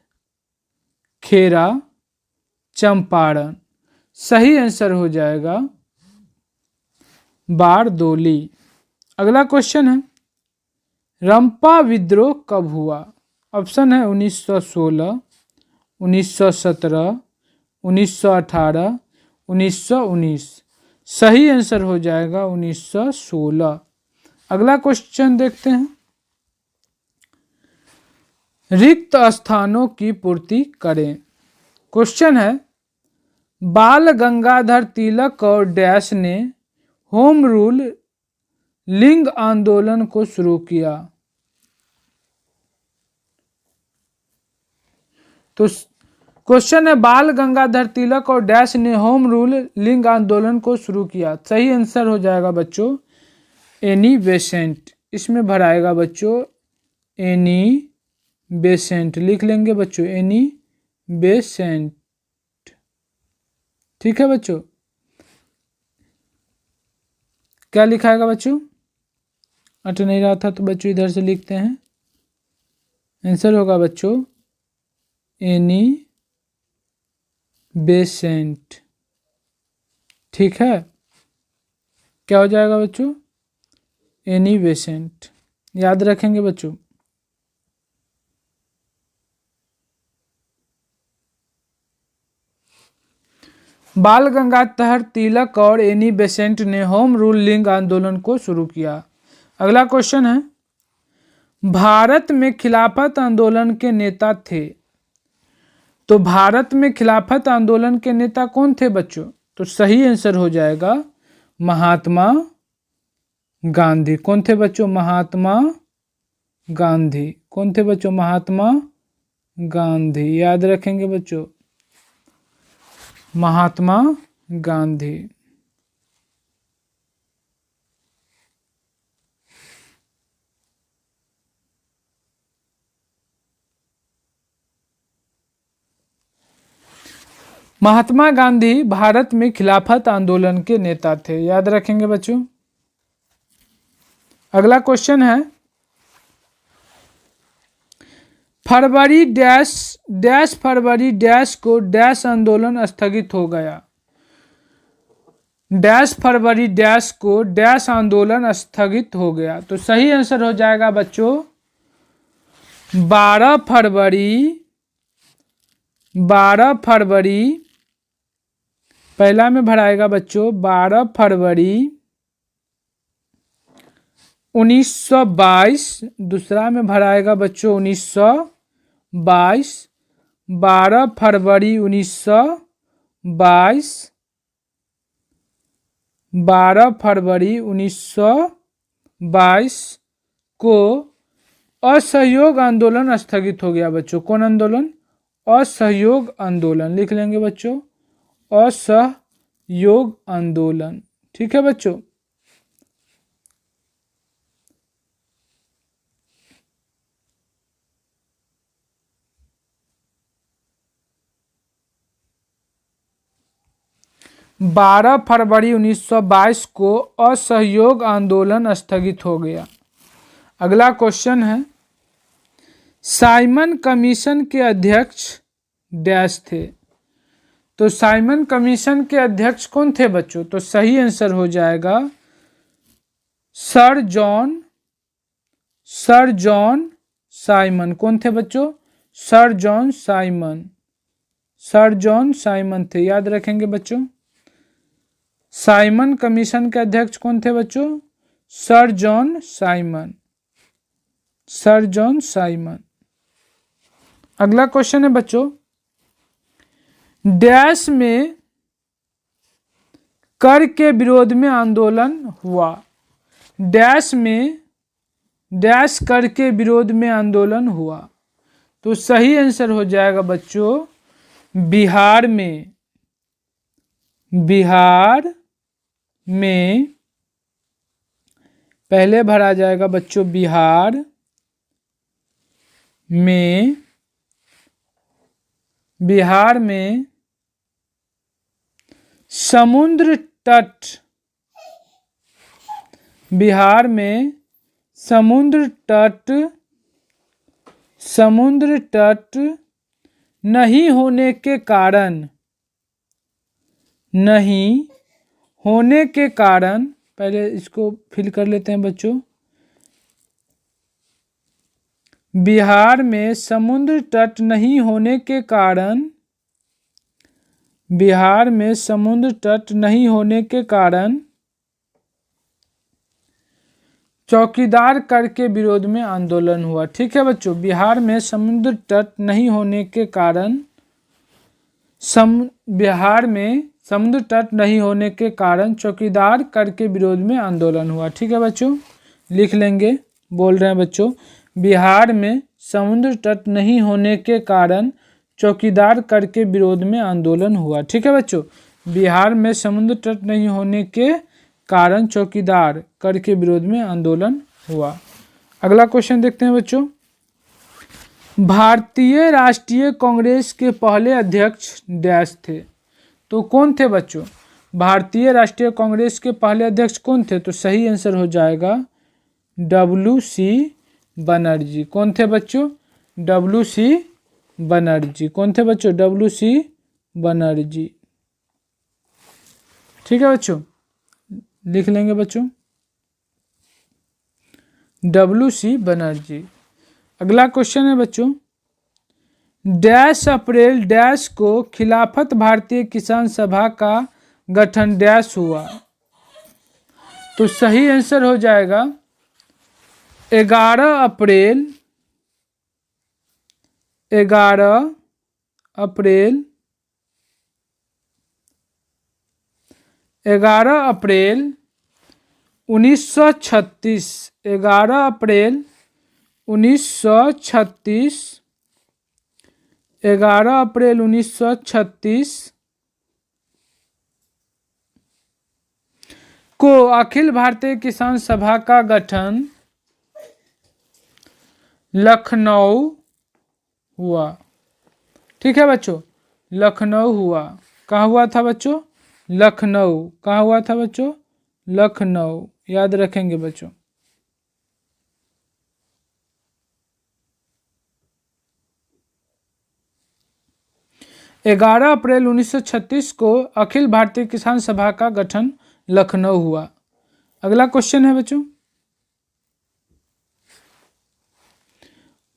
खेरा, चंपारण। सही आंसर हो जाएगा बारदोली। अगला क्वेश्चन है रंपा विद्रोह कब हुआ? ऑप्शन है 1916, 1917, 1918, 1919। सही आंसर हो जाएगा 1916। अगला क्वेश्चन देखते हैं रिक्त स्थानों की पूर्ति करें। क्वेश्चन है, बाल गंगाधर तिलक और डैश ने होम रूल लिंग आंदोलन को शुरू किया। तो क्वेश्चन है, बाल गंगाधर तिलक और डैश ने होम रूल लिंग आंदोलन को शुरू किया। सही आंसर हो जाएगा बच्चों एनी बेसेंट। इसमें भराएगा बच्चों एनी बेसेंट, लिख लेंगे बच्चों एनी बेसेंट। ठीक है बच्चों, क्या लिखाएगा बच्चों? अट नहीं रहा था तो बच्चों इधर से लिखते हैं। आंसर होगा बच्चों एनी बेसेंट। ठीक है, क्या हो जाएगा बच्चों? Annie Besant. याद रखेंगे बच्चों। बाल गंगाधर तिलक और एनी बेसेंट ने होम रूल लिंग आंदोलन को शुरू किया। अगला क्वेश्चन है, भारत में खिलाफत आंदोलन के नेता थे। तो भारत में खिलाफत आंदोलन के नेता कौन थे बच्चों? तो सही आंसर हो जाएगा महात्मा गांधी। कौन थे बच्चों? महात्मा गांधी। कौन थे बच्चों? महात्मा गांधी। याद रखेंगे बच्चों महात्मा गांधी। महात्मा गांधी भारत में खिलाफत आंदोलन के नेता थे। याद रखेंगे बच्चों। अगला क्वेश्चन है, फरवरी डैश डैश फरवरी डैश को डैश आंदोलन स्थगित हो गया। डैश फरवरी डैश को डैश आंदोलन स्थगित हो गया। तो सही आंसर हो जाएगा बच्चों 12 फरवरी। 12 फरवरी पहला में भराएगा बच्चों 12 फरवरी 1922। दूसरा में भराएगा बच्चों 1922। 12 फरवरी 1922। 12 फरवरी 1922 को असहयोग आंदोलन स्थगित हो गया बच्चों। कौन आंदोलन? असहयोग आंदोलन। लिख लेंगे बच्चों असहयोग आंदोलन। ठीक है बच्चों। बारह फरवरी 1922 को असहयोग आंदोलन स्थगित हो गया। अगला क्वेश्चन है, साइमन कमीशन के अध्यक्ष डैश थे। तो साइमन कमीशन के अध्यक्ष कौन थे बच्चों? तो सही आंसर हो जाएगा सर जॉन साइमन। कौन थे बच्चों? Sir John Simon. Sir John Simon थे। याद रखेंगे बच्चों। साइमन कमीशन के अध्यक्ष कौन थे बच्चों? Sir John Simon. Sir John Simon. अगला क्वेश्चन है बच्चों, डैश में कर के विरोध में आंदोलन हुआ। डैश में डैश कर के विरोध में आंदोलन हुआ। तो सही आंसर हो जाएगा बच्चों बिहार में। बिहार में पहले भरा जाएगा बच्चों बिहार में। बिहार में समुद्र तट। बिहार में समुद्र तट नहीं होने के कारण पहले इसको फिल कर लेते हैं बच्चों। बिहार में समुद्र तट नहीं होने के कारण बिहार में समुद्र तट नहीं होने के कारण चौकीदार कर के विरोध में आंदोलन हुआ। ठीक है बच्चों, बिहार में समुद्र तट नहीं होने के कारण बिहार में समुद्र तट नहीं होने के कारण चौकीदार कर के विरोध में आंदोलन हुआ। ठीक है बच्चों, लिख लेंगे। बोल रहे हैं बच्चों, बिहार में समुद्र तट नहीं होने के कारण चौकीदार कर के विरोध में आंदोलन हुआ। ठीक है बच्चों, बिहार में समुद्र तट नहीं होने के कारण चौकीदार कर के विरोध में आंदोलन हुआ। अगला क्वेश्चन देखते हैं बच्चों। भारतीय राष्ट्रीय कांग्रेस के पहले अध्यक्ष डैश थे। तो कौन थे बच्चों? भारतीय राष्ट्रीय कांग्रेस के पहले अध्यक्ष कौन थे? तो सही आंसर हो जाएगा WC बनर्जी। कौन थे बच्चों? WC बनर्जी। कौन थे बच्चों? WC बनर्जी। ठीक है बच्चों, लिख लेंगे बच्चों WC बनर्जी। अगला क्वेश्चन है बच्चों, डैश अप्रैल डैश को खिलाफत भारतीय किसान सभा का गठन डैश हुआ। तो सही आंसर हो जाएगा 11 अप्रैल 11 अप्रैल 11 अप्रैल 1936। 11 अप्रैल 1936 11 अप्रैल 1936 को अखिल भारतीय किसान सभा का गठन लखनऊ हुआ। ठीक है बच्चों, लखनऊ हुआ। कहाँ हुआ था बच्चों? लखनऊ। कहाँ हुआ था बच्चों? लखनऊ। याद रखेंगे बच्चों। ग्यारह अप्रैल 1936 को अखिल भारतीय किसान सभा का गठन लखनऊ हुआ। अगला क्वेश्चन है बच्चों,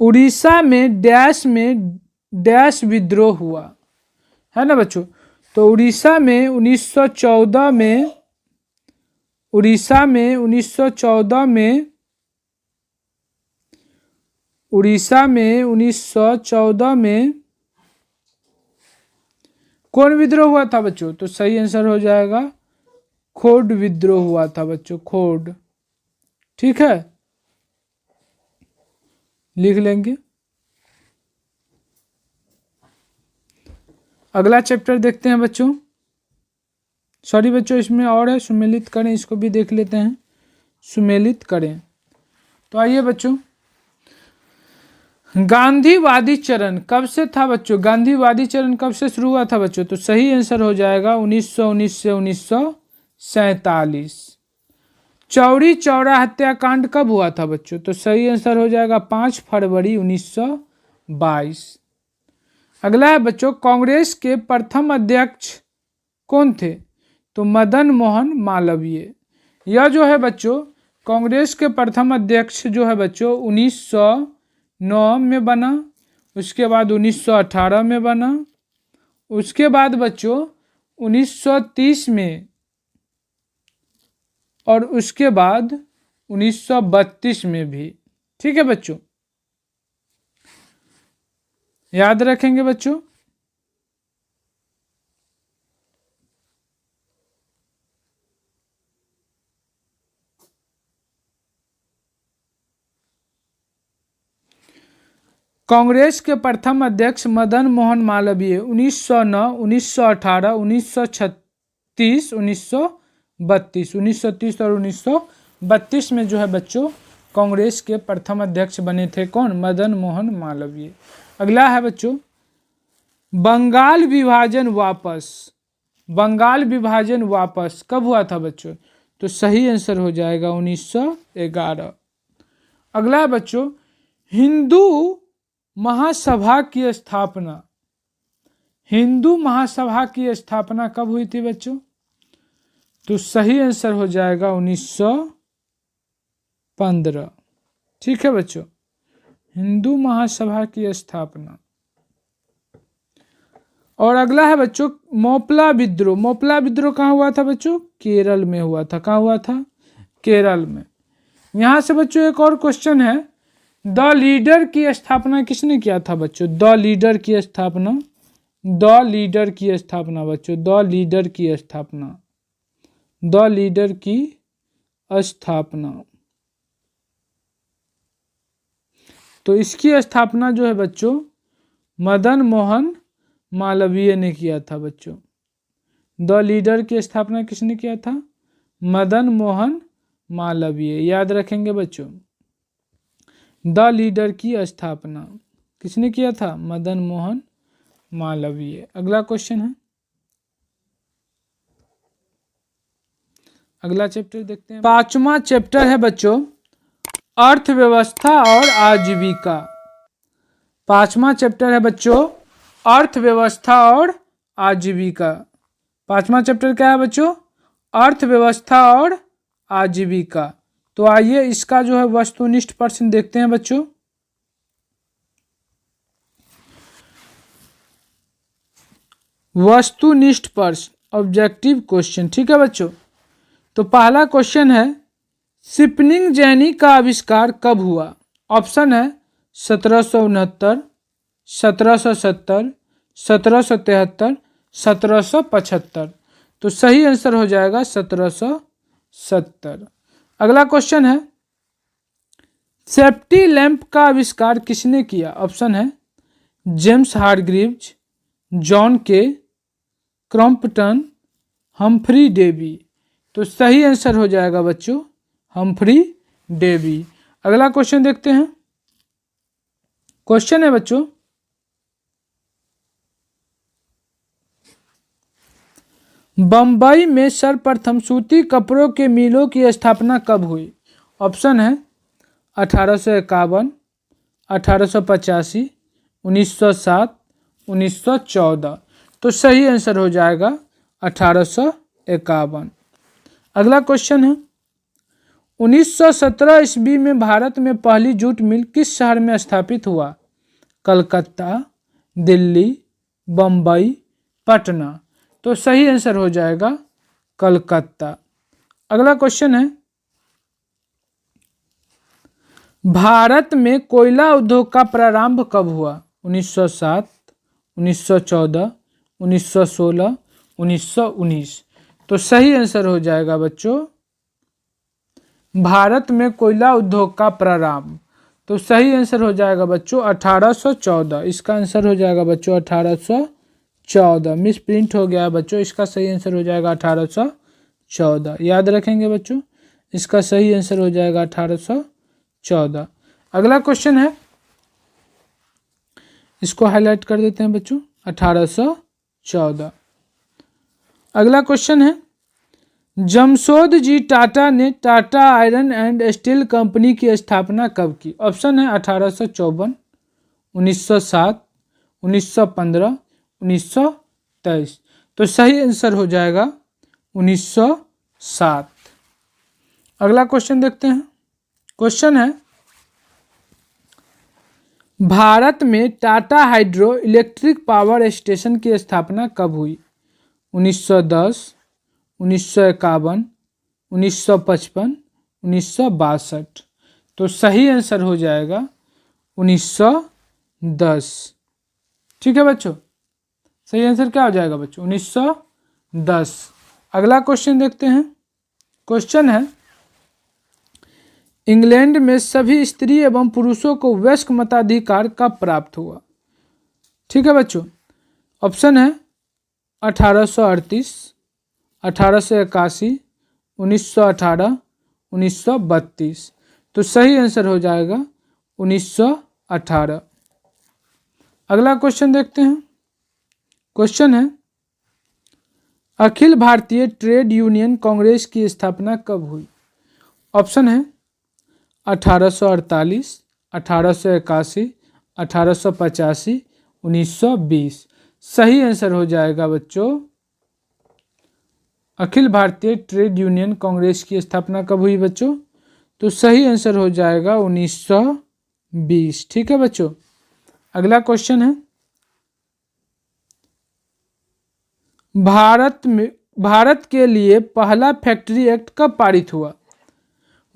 उड़ीसा में डैश विद्रोह हुआ। है ना बच्चों? तो उड़ीसा में 1914 में उड़ीसा में 1914 में उड़ीसा में 1914 में कौन विद्रोह हुआ था बच्चों? तो सही आंसर हो जाएगा खोड विद्रोह हुआ था बच्चों, खोड। ठीक है, लिख लेंगे। अगला चैप्टर देखते हैं बच्चों। सॉरी बच्चों, इसमें और है, सुमेलित करें, इसको भी देख लेते हैं। सुमेलित करें। तो आइए बच्चों, गांधीवादी चरण कब से था बच्चों? गांधीवादी चरण कब से शुरू हुआ था बच्चों? तो सही आंसर हो जाएगा 1919 से 1947। चौरी चौरा हत्याकांड कब हुआ था बच्चों? तो सही आंसर हो जाएगा 5 फरवरी 1922। अगला है बच्चों, कांग्रेस के प्रथम अध्यक्ष कौन थे? तो मदन मोहन मालवीय। यह जो है बच्चों, कांग्रेस के प्रथम अध्यक्ष जो है बच्चों 1909 में बना, उसके बाद 1918 में बना, उसके बाद बच्चों 1930 में, और उसके बाद 1932 में भी। ठीक है बच्चों, याद रखेंगे बच्चों। कांग्रेस के प्रथम अध्यक्ष मदन मोहन मालवीय 1909, 1918, 1936, 1932, 1930 और 1932 में जो है बच्चों कांग्रेस के प्रथम अध्यक्ष बने थे। कौन? मदन मोहन मालवीय। अगला है बच्चों, बंगाल विभाजन वापस। बंगाल विभाजन वापस कब हुआ था बच्चों? तो सही आंसर हो जाएगा 1911। अगला है बच्चों, हिंदू महासभा की स्थापना। हिंदू महासभा की स्थापना कब हुई थी बच्चों? तो सही आंसर हो जाएगा 1915। ठीक है बच्चों, हिंदू महासभा की स्थापना। और अगला है बच्चों, मोपला विद्रोह। मोपला विद्रोह कहाँ हुआ था बच्चों? केरल में हुआ था। कहाँ हुआ था? केरल में। यहाँ से बच्चों एक और क्वेश्चन है, द लीडर की स्थापना किसने किया था बच्चों? द लीडर की स्थापना, द लीडर की स्थापना बच्चों, द लीडर की स्थापना, द लीडर की स्थापना। तो इसकी स्थापना जो है बच्चों मदन मोहन मालवीय ने किया था बच्चों। द लीडर की स्थापना किसने किया था? मदन मोहन मालवीय। याद रखेंगे बच्चों, द लीडर की स्थापना किसने किया था? मदन मोहन मालवीय। अगला क्वेश्चन है, अगला चैप्टर देखते हैं। 5वां चैप्टर है बच्चों अर्थव्यवस्था और आजीविका। 5वां चैप्टर है बच्चों अर्थव्यवस्था और आजीविका। 5वां चैप्टर क्या है बच्चों? अर्थव्यवस्था और आजीविका। तो आइए इसका जो है वस्तुनिष्ठ प्रश्न देखते हैं बच्चों। वस्तुनिष्ठ प्रश्न, ऑब्जेक्टिव क्वेश्चन, ठीक है बच्चों। तो पहला क्वेश्चन है, शिपनिंग जेनी का आविष्कार कब हुआ? ऑप्शन है 1769, 1770, 1773, 1775। तो सही आंसर हो जाएगा 1770। अगला क्वेश्चन है, सेफ्टी लैंप का आविष्कार किसने किया? ऑप्शन है जेम्स हारग्रीव्स, जॉन के, क्रॉम्पटन, हम्फ्री डेवी। तो सही आंसर हो जाएगा बच्चों हम्फ्री डेवी। अगला क्वेश्चन देखते हैं। क्वेश्चन है बच्चों, बंबई में सर्वप्रथम सूती कपड़ों के मिलों की स्थापना कब हुई? ऑप्शन है 1851, 1885, 1907, 1914। तो सही आंसर हो जाएगा 1851। अगला क्वेश्चन है, 1917 ईस्वी में भारत में पहली जूट मिल किस शहर में स्थापित हुआ? कलकत्ता, दिल्ली, बम्बई, पटना। तो सही आंसर हो जाएगा कलकत्ता। अगला क्वेश्चन है, भारत में कोयला उद्योग का प्रारंभ कब हुआ? 1907, 1914, 1916, 1919। तो सही आंसर हो जाएगा बच्चों भारत में कोयला उद्योग का प्रारंभ। तो सही आंसर हो जाएगा बच्चों 1814। इसका आंसर हो जाएगा बच्चों 1814। मिस प्रिंट हो गया बच्चों, इसका सही आंसर हो जाएगा 1814। याद रखेंगे बच्चों, इसका सही आंसर हो जाएगा 1814। अगला क्वेश्चन है, इसको हाईलाइट कर देते हैं बच्चों 1814। अगला क्वेश्चन है, जमशोद जी टाटा ने Tata iron and steel company की स्थापना कब की? ऑप्शन है 1854, 1907, 1915, 1923। तो सही आंसर हो जाएगा 1907। अगला क्वेश्चन देखते हैं। क्वेश्चन है, भारत में Tata hydro electric power station की स्थापना कब हुई? 1910, 1951, 1955, 1962। तो सही आंसर हो जाएगा 1910। ठीक है बच्चों, सही आंसर क्या हो जाएगा बच्चों? 1910। अगला क्वेश्चन देखते हैं। क्वेश्चन है, इंग्लैंड में सभी स्त्री एवं पुरुषों को वयस्क मताधिकार कब प्राप्त हुआ? ठीक है बच्चों, ऑप्शन है 1838, 1881, 1918, 1932। तो सही आंसर हो जाएगा 1918। अगला क्वेश्चन देखते हैं। क्वेश्चन है, अखिल भारतीय ट्रेड यूनियन कांग्रेस की स्थापना कब हुई? ऑप्शन है 1848, 1881, 1885, 1920। सही आंसर हो जाएगा बच्चों अखिल भारतीय ट्रेड यूनियन कांग्रेस की स्थापना कब हुई बच्चों? तो सही आंसर हो जाएगा 1920। ठीक है बच्चों। अगला क्वेश्चन है, भारत के लिए पहला फैक्ट्री एक्ट कब पारित हुआ?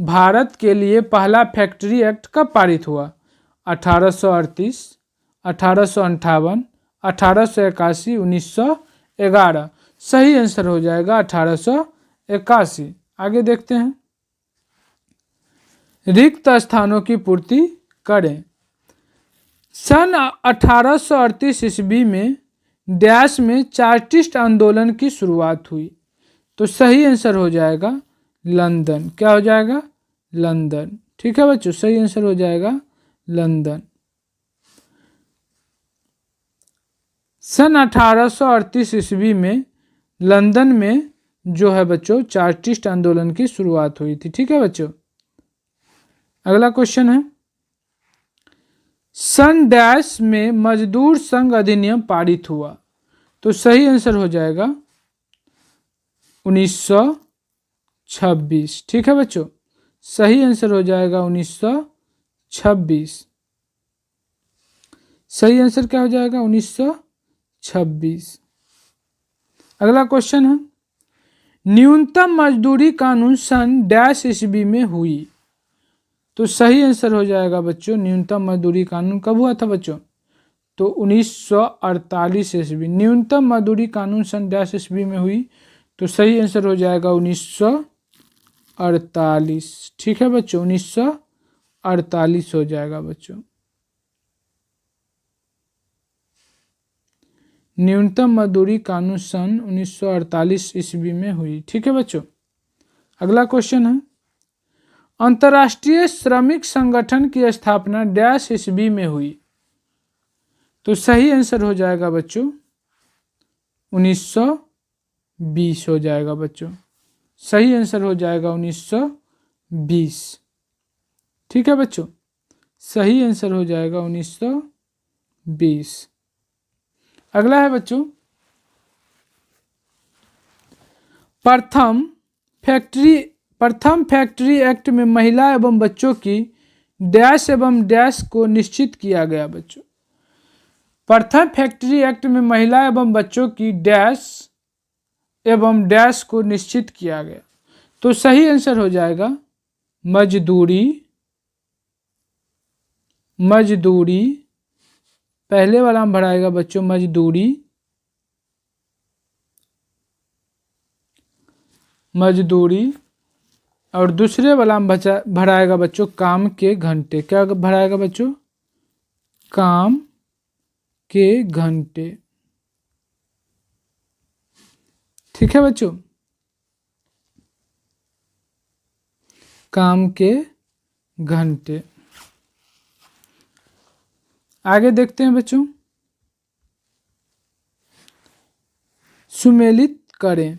भारत के लिए पहला फैक्ट्री एक्ट कब पारित हुआ? 1838, 1858, 1881, 1911। सही आंसर हो जाएगा 1881। आगे देखते हैं। रिक्त स्थानों की पूर्ति करें। सन 1838 ईस्वी में डैश में चार्टिस्ट आंदोलन की शुरुआत हुई। तो सही आंसर हो जाएगा लंदन। क्या हो जाएगा? लंदन। ठीक है बच्चों, सही आंसर हो जाएगा लंदन। सन 1838 ईस्वी में लंदन में जो है बच्चों चार्टिस्ट आंदोलन की शुरुआत हुई थी। ठीक है बच्चों। अगला क्वेश्चन है, सन डैश में मजदूर संघ अधिनियम पारित हुआ। तो सही आंसर हो जाएगा 1926। ठीक है बच्चों, सही आंसर हो जाएगा 1926। सही आंसर क्या हो जाएगा? 1926। अगला क्वेश्चन है, न्यूनतम मजदूरी कानून सन डैश ईस्वी में हुई। तो सही आंसर हो जाएगा बच्चों न्यूनतम मजदूरी कानून कब हुआ था बच्चों? तो 1948 ईस्वी। न्यूनतम मजदूरी कानून सन डैश ईस्वी में हुई। तो सही आंसर हो जाएगा 1948। ठीक है बच्चों, 1948 हो जाएगा बच्चों। न्यूनतम मजदूरी कानून सन 1948 ईस्वी में हुई। ठीक है बच्चों। अगला क्वेश्चन है, अंतर्राष्ट्रीय श्रमिक संगठन की स्थापना डैश ईस्वी में हुई। तो सही आंसर हो जाएगा बच्चों 1920 हो जाएगा बच्चों। सही आंसर हो जाएगा 1920। ठीक है बच्चों, सही आंसर हो जाएगा 1920। अगला है बच्चों, प्रथम फैक्ट्री एक्ट में महिला एवं बच्चों की डैश एवं डैश को निश्चित किया गया। बच्चों, प्रथम फैक्ट्री एक्ट में महिला एवं बच्चों की डैश एवं डैश को निश्चित किया गया। तो सही आंसर हो जाएगा मजदूरी। मजदूरी पहले वाला हम भराएगा बच्चों मजदूरी। मजदूरी और दूसरे वाला हम भराएगा बच्चों काम के घंटे। क्या भराएगा बच्चों? काम के घंटे। ठीक है बच्चों, काम के घंटे। आगे देखते हैं बच्चों, सुमेलित करें।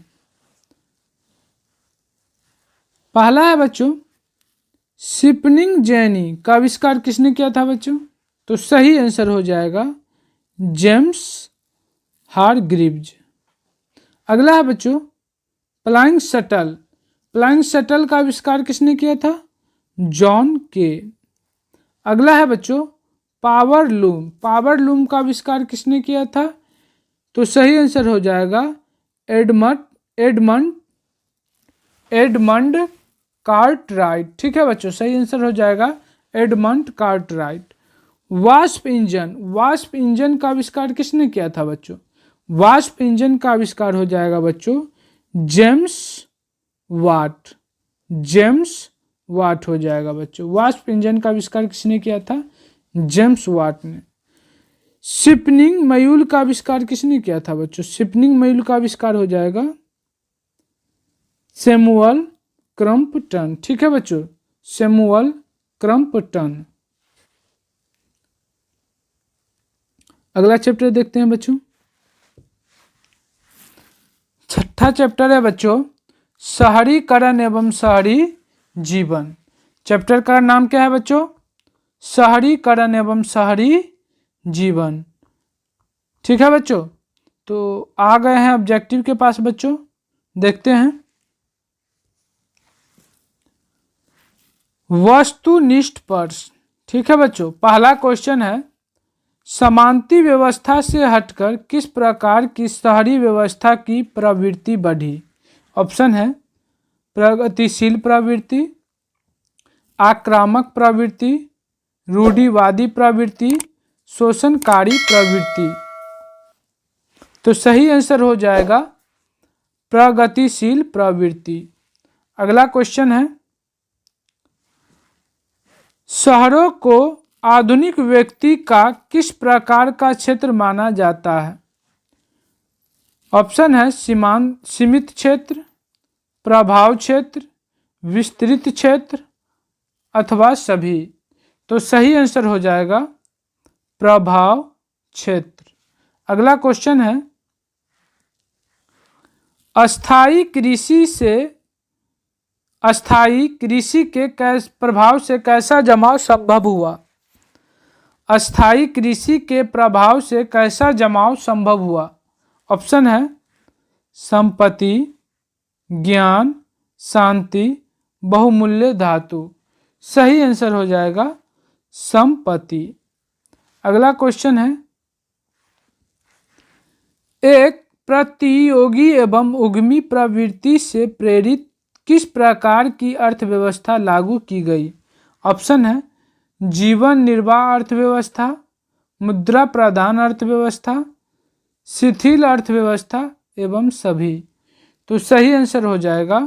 पहला है बच्चों, शिपनिंग जेनी का आविष्कार किसने किया था बच्चों? तो सही आंसर हो जाएगा जेम्स हारग्रीव्ज। अगला है बच्चों, फ्लाइंग शटल। फ्लाइंग शटल का आविष्कार किसने किया था? जॉन के। अगला है बच्चों, पावर लूम। पावर लूम का आविष्कार किसने किया था? तो सही आंसर हो जाएगा एडमंड कार्टराइट। ठीक है बच्चों, सही आंसर हो जाएगा एडमंड कार्टराइट। वास्प इंजन का आविष्कार किसने किया था बच्चों? वास्प इंजन का आविष्कार हो जाएगा बच्चों जेम्स वाट। जेम्स वाट हो जाएगा बच्चों। वास्प इंजन का आविष्कार किसने किया था? जेम्स वाट ने। शिपनिंग मयूल का आविष्कार किसने किया था बच्चों? शिपनिंग मयूल का आविष्कार हो जाएगा सैमुअल क्रम्पटन। ठीक है बच्चों, सैमुअल क्रम्पटन। अगला चैप्टर देखते हैं बच्चों। छठा चैप्टर है बच्चों शहरीकरण एवं शहरी जीवन। चैप्टर का नाम क्या है बच्चों? शहरीकरण एवं शहरी जीवन। ठीक है बच्चों, तो आ गए हैं ऑब्जेक्टिव के पास बच्चों। देखते हैं, वस्तुनिष्ठ प्रश्न। ठीक है बच्चों, पहला क्वेश्चन है, समांती व्यवस्था से हटकर किस प्रकार की शहरी व्यवस्था की प्रवृत्ति बढ़ी? ऑप्शन है प्रगतिशील प्रवृत्ति, आक्रामक प्रवृत्ति, रूढ़िवादी प्रवृत्ति, शोषणकारी प्रवृत्ति। तो सही आंसर हो जाएगा प्रगतिशील प्रवृत्ति। अगला क्वेश्चन है, शहरों को आधुनिक व्यक्ति का किस प्रकार का क्षेत्र माना जाता है? ऑप्शन है सीमित क्षेत्र, प्रभाव क्षेत्र, विस्तृत क्षेत्र अथवा सभी। तो सही आंसर हो जाएगा प्रभाव क्षेत्र। अगला क्वेश्चन है, अस्थायी कृषि के प्रभाव से कैसा जमाव संभव हुआ? अस्थायी कृषि के प्रभाव से कैसा जमाव संभव हुआ? ऑप्शन है संपत्ति, ज्ञान, शांति, बहुमूल्य धातु। सही आंसर हो जाएगा संपत्ति। अगला क्वेश्चन है, एक प्रतियोगी एवं उद्यमी प्रवृत्ति से प्रेरित किस प्रकार की अर्थव्यवस्था लागू की गई? ऑप्शन है जीवन निर्वाह अर्थव्यवस्था, मुद्रा प्रधान अर्थव्यवस्था, शिथिल अर्थव्यवस्था एवं सभी। तो सही आंसर हो जाएगा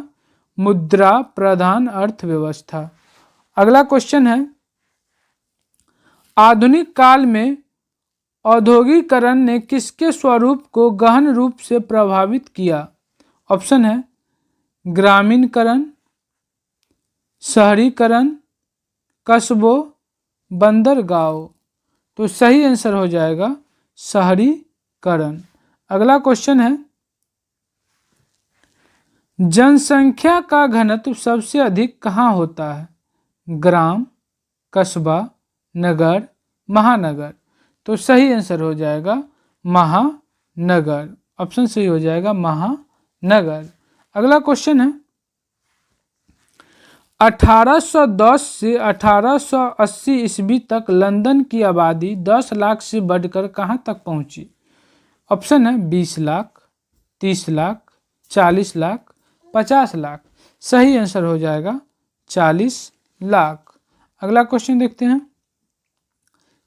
मुद्रा प्रधान अर्थव्यवस्था। अगला क्वेश्चन है, आधुनिक काल में औद्योगिकरण ने किसके स्वरूप को गहन रूप से प्रभावित किया? ऑप्शन है ग्रामीणकरण, शहरीकरण, कस्बों, बंदरगाहों। तो सही आंसर हो जाएगा शहरीकरण। अगला क्वेश्चन है, जनसंख्या का घनत्व सबसे अधिक कहाँ होता है? ग्राम, कस्बा, नगर, महानगर। तो सही आंसर हो जाएगा महानगर। ऑप्शन सही हो जाएगा महानगर। अगला क्वेश्चन है, 1810 से 1880 ईस्वी तक लंदन की आबादी 10 लाख से बढ़कर कहाँ तक पहुंची? ऑप्शन है 20 लाख, 30 लाख, 40 लाख, 50 लाख। सही आंसर हो जाएगा 40 लाख। अगला क्वेश्चन देखते हैं।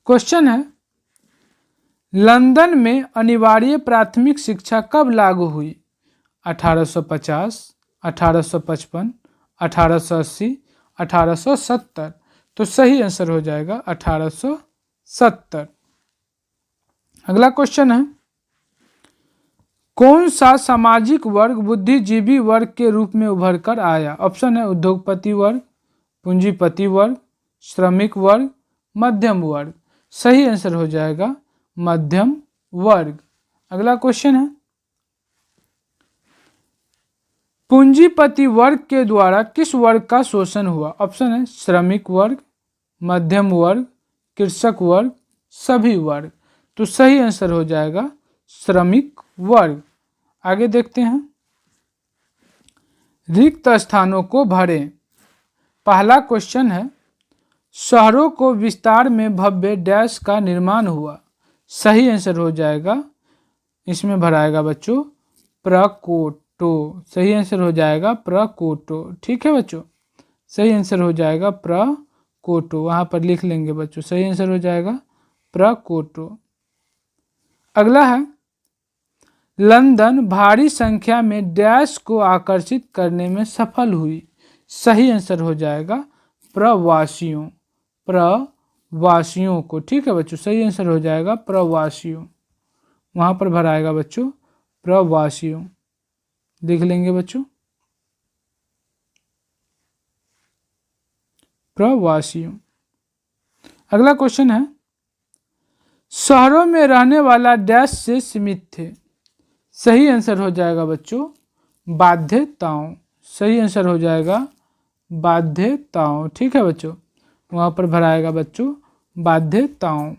क्वेश्चन है, लंदन में अनिवार्य प्राथमिक शिक्षा कब लागू हुई? 1850, 1855, 1880, 1870। तो सही आंसर हो जाएगा 1870। अगला क्वेश्चन है, कौन सा सामाजिक वर्ग बुद्धिजीवी वर्ग के रूप में उभर कर आया? ऑप्शन है उद्योगपति वर्ग, पूंजीपति वर्ग, श्रमिक वर्ग, मध्यम वर्ग। सही आंसर हो जाएगा मध्यम वर्ग। अगला क्वेश्चन है, पूंजीपति वर्ग के द्वारा किस वर्ग का शोषण हुआ? ऑप्शन है श्रमिक वर्ग, मध्यम वर्ग, कृषक वर्ग, सभी वर्ग। तो सही आंसर हो जाएगा श्रमिक वर्ग। आगे देखते हैं, रिक्त स्थानों को भरें। पहला क्वेश्चन है, शहरों को विस्तार में भव्य डैश का निर्माण हुआ। सही आंसर हो जाएगा, इसमें भराएगा बच्चों प्रकोटो। सही आंसर हो जाएगा प्रकोटो। ठीक है बच्चों, सही आंसर हो जाएगा प्रकोटो। वहाँ पर लिख लेंगे बच्चों, सही आंसर हो जाएगा प्रकोटो। अगला है, लंदन भारी संख्या में डैश को आकर्षित करने में सफल हुई। सही आंसर हो जाएगा प्रवासियों, प्रवासियों को। ठीक है बच्चों, सही आंसर हो जाएगा प्रवासियों। वहाँ पर भराएगा बच्चों प्रवासियों। देख लेंगे बच्चों प्रवासियों। अगला क्वेश्चन है, शहरों में रहने वाला डैश से सीमित थे। सही आंसर हो जाएगा बच्चों बाध्यताओं। सही आंसर हो जाएगा बाध्यताओं। ठीक है बच्चों, वहाँ पर भराएगा बच्चों बाध्यताओं।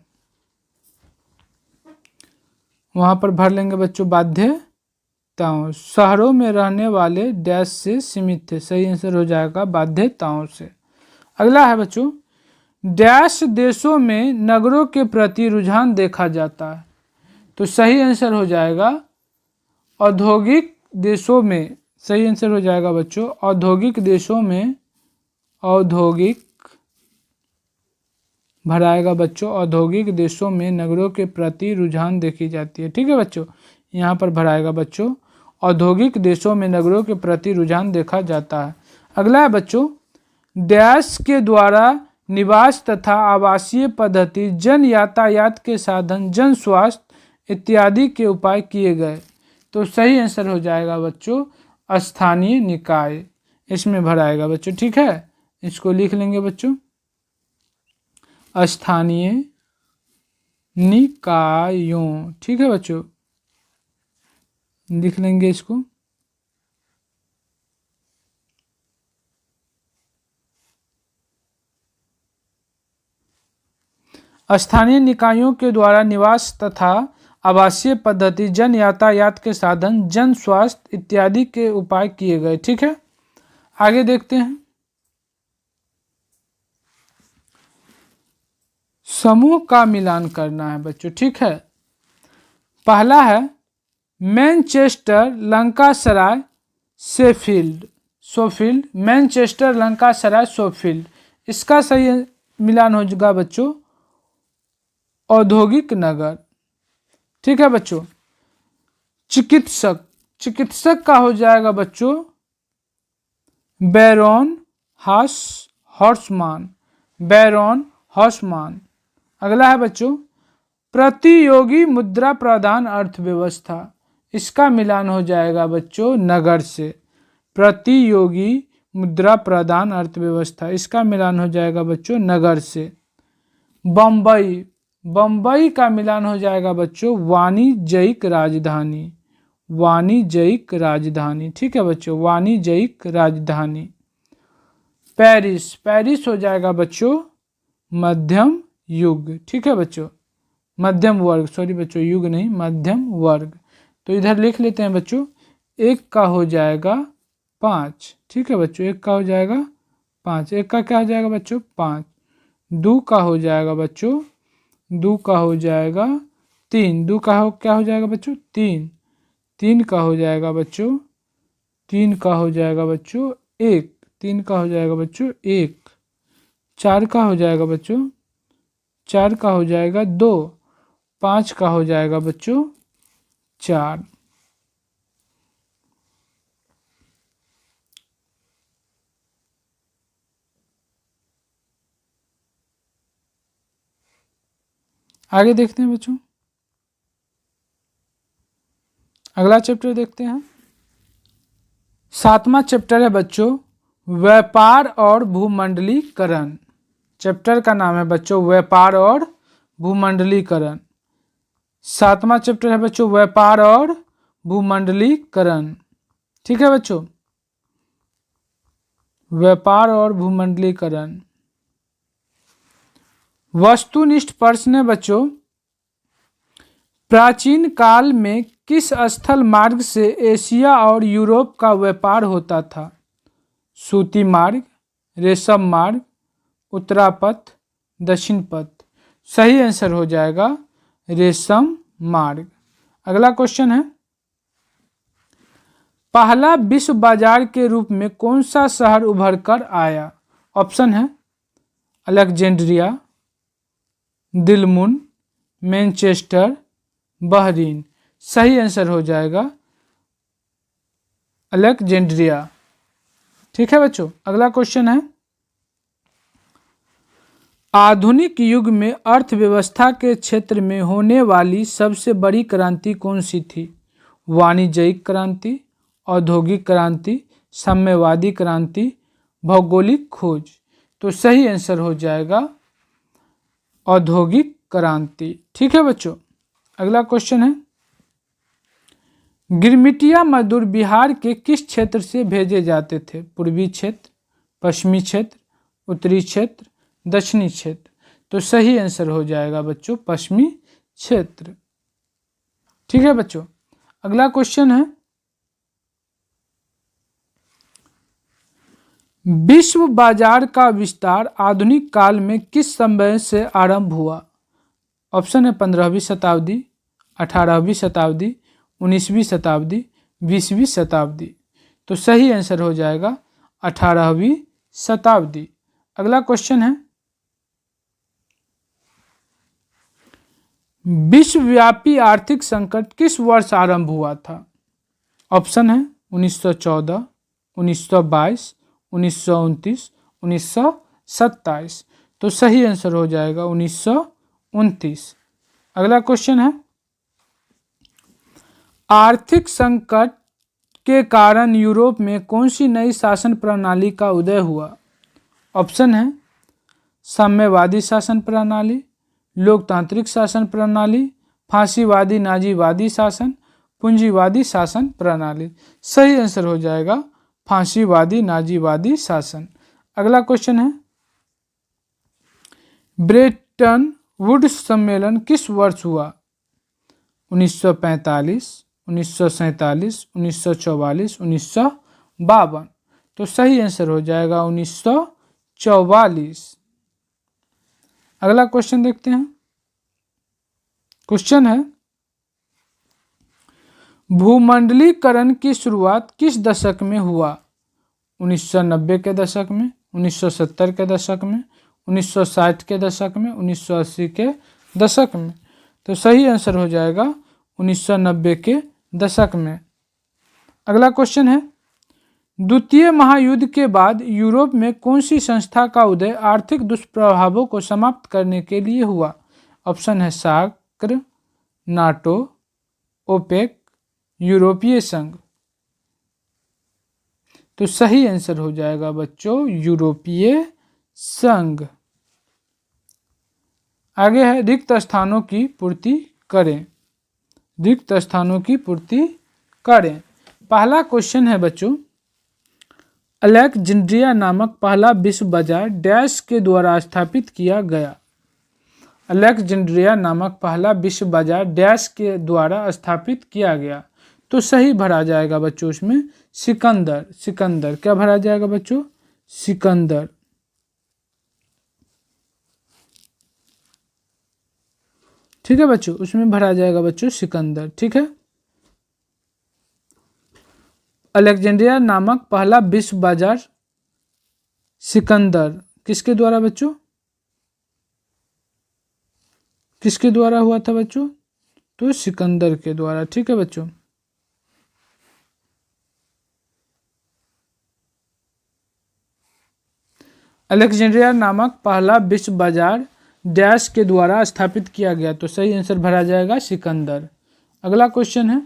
वहाँ पर भर लेंगे बच्चों बाध्यताओं। शहरों में रहने वाले डैश से सीमित थे। सही आंसर हो जाएगा बाध्यताओं से। अगला है बच्चों, डैश देशों में नगरों के प्रति रुझान देखा जाता है। तो सही आंसर हो जाएगा औद्योगिक देशों में। सही आंसर हो जाएगा बच्चों औद्योगिक देशों में, औद्योगिक भराएगा बच्चों औद्योगिक देशों में नगरों के प्रति रुझान देखी जाती है। ठीक है बच्चों, यहाँ पर भराएगा बच्चों औद्योगिक देशों में नगरों के प्रति रुझान देखा जाता है। अगला है बच्चों डैश के द्वारा निवास तथा आवासीय पद्धति, जन यातायात के साधन, जन स्वास्थ्य इत्यादि के उपाय किए गए। तो सही आंसर हो जाएगा बच्चों स्थानीय निकाय, इसमें भराएगा बच्चों। ठीक है, इसको लिख लेंगे बच्चों स्थानीय निकायों। ठीक है बच्चों, लिख लेंगे इसको। स्थानीय निकायों के द्वारा निवास तथा आवासीय पद्धति, जन यातायात के साधन, जन स्वास्थ्य इत्यादि के उपाय किए गए। ठीक है, आगे देखते हैं। समूह का मिलान करना है बच्चों। ठीक है, पहला है मैनचेस्टर, लंकासराय, सोफील्ड, मैनचेस्टर, लंकासराय, सोफील्ड। इसका सही मिलान होगा बच्चों औद्योगिक नगर। ठीक है बच्चों, चिकित्सक का हो जाएगा बच्चों बैरोन हॉर्समान। अगला है बच्चों प्रतियोगी मुद्रा प्रधान अर्थव्यवस्था। इसका मिलान हो जाएगा बच्चों नगर से। प्रतियोगी मुद्रा प्रधान अर्थव्यवस्था, इसका मिलान हो जाएगा बच्चों नगर से। बम्बई का मिलान हो जाएगा बच्चों वाणिज्यिक राजधानी। ठीक है बच्चों, वाणिज्यिक राजधानी। पेरिस हो जाएगा बच्चों मध्यम युग। ठीक है बच्चों, मध्यम वर्ग, सॉरी बच्चों युग नहीं, मध्यम वर्ग। तो इधर लिख लेते हैं बच्चों, एक का हो जाएगा 5। ठीक है बच्चों, एक का हो जाएगा 5, एक का क्या हो जाएगा बच्चों 5। दो का हो जाएगा बच्चों, दो का हो जाएगा 3, दो का क्या हो जाएगा बच्चों 3। 3 का हो जाएगा बच्चों, 3 का हो जाएगा बच्चों 1, 3 का हो जाएगा बच्चों 1। 4 का हो जाएगा बच्चों, 4 का हो जाएगा 2। 5 का हो जाएगा बच्चों 4। आगे देखते हैं बच्चों, अगला चैप्टर देखते हैं। 7वां चैप्टर है बच्चों व्यापार और भूमंडलीकरण। चैप्टर का नाम है बच्चों व्यापार और भूमंडलीकरण। 7वां चैप्टर है बच्चों व्यापार और भूमंडलीकरण। ठीक है बच्चों, व्यापार और भूमंडलीकरण। वस्तुनिष्ठ प्रश्न है बच्चों प्राचीन काल में किस स्थल मार्ग से एशिया और यूरोप का व्यापार होता था? सूती मार्ग, रेशम मार्ग, उत्तरापथ, दक्षिण पथ। सही आंसर हो जाएगा रेशम मार्ग। अगला क्वेश्चन है पहला विश्व बाजार के रूप में कौन सा शहर उभर कर आया? ऑप्शन है अलेक्जेंड्रिया, दिलमुन, मैनचेस्टर, बहरीन। सही आंसर हो जाएगा अलेक्जेंड्रिया। ठीक है बच्चों, अगला क्वेश्चन है आधुनिक युग में अर्थव्यवस्था के क्षेत्र में होने वाली सबसे बड़ी क्रांति कौन सी थी? वाणिज्यिक क्रांति, औद्योगिक क्रांति, साम्यवादी क्रांति, भौगोलिक खोज। तो सही आंसर हो जाएगा औद्योगिक क्रांति। ठीक है बच्चों, अगला क्वेश्चन है गिरमिटिया मजदूर बिहार के किस क्षेत्र से भेजे जाते थे? पूर्वी क्षेत्र, पश्चिमी क्षेत्र, उत्तरी क्षेत्र, दक्षिणी क्षेत्र। तो सही आंसर हो जाएगा बच्चों पश्चिमी क्षेत्र। ठीक है बच्चों, अगला क्वेश्चन है विश्व बाजार का विस्तार आधुनिक काल में किस समय से आरंभ हुआ? ऑप्शन है 15वीं शताब्दी, 18वीं शताब्दी, 19वीं शताब्दी, 20वीं शताब्दी। तो सही आंसर हो जाएगा 18वीं शताब्दी। अगला क्वेश्चन है विश्वव्यापी आर्थिक संकट किस वर्ष आरंभ हुआ था? ऑप्शन है 1914, 1922, 1929, 1927। तो सही आंसर हो जाएगा 1929। अगला क्वेश्चन है, आर्थिक संकट के कारण यूरोप में कौन सी नई शासन प्रणाली का उदय हुआ? ऑप्शन है साम्यवादी शासन प्रणाली, लोकतांत्रिक शासन प्रणाली, फांसीवादी नाजीवादी शासन, पूंजीवादी शासन प्रणाली। सही आंसर हो जाएगा फांसीवादी नाजीवादी शासन। अगला क्वेश्चन है, ब्रेटन वुड्स सम्मेलन किस वर्ष हुआ? 1945, 1947, 1944, 1952। तो सही आंसर हो जाएगा 1944। अगला क्वेश्चन देखते हैं। क्वेश्चन है, भूमंडलीकरण की शुरुआत किस दशक में हुआ? 1990 के दशक में, 1970 के दशक में, 1960 के दशक में, 1980 के दशक में। तो सही आंसर हो जाएगा 1990 के दशक में। अगला क्वेश्चन है, द्वितीय महायुद्ध के बाद यूरोप में कौन सी संस्था का उदय आर्थिक दुष्प्रभावों को समाप्त करने के लिए हुआ? ऑप्शन है सार्क, नाटो, ओपेक, यूरोपीय संघ। तो सही आंसर हो जाएगा बच्चों यूरोपीय संघ। आगे है, रिक्त स्थानों की पूर्ति करें। रिक्त स्थानों की पूर्ति करें। पहला क्वेश्चन है बच्चों, अलेक्जेंड्रिया नामक पहला विश्व बाजार डैश के द्वारा स्थापित किया गया? अलेक्जेंड्रिया नामक पहला विश्व बाजार डैश के द्वारा स्थापित किया गया? तो सही भरा जाएगा बच्चों उसमें सिकंदर। सिकंदर क्या भरा जाएगा बच्चों? सिकंदर। ठीक है बच्चों, उसमें भरा जाएगा बच्चों सिकंदर। ठीक है, अलेक्जेंड्रिया नामक पहला विश्व बाजार सिकंदर किसके द्वारा बच्चों? किसके द्वारा हुआ था बच्चों? तो सिकंदर के द्वारा। ठीक है बच्चों, अलेक्जेंड्रिया नामक पहला विश्व बाजार डैश के द्वारा स्थापित किया गया? तो सही आंसर भरा जाएगा सिकंदर। अगला क्वेश्चन है,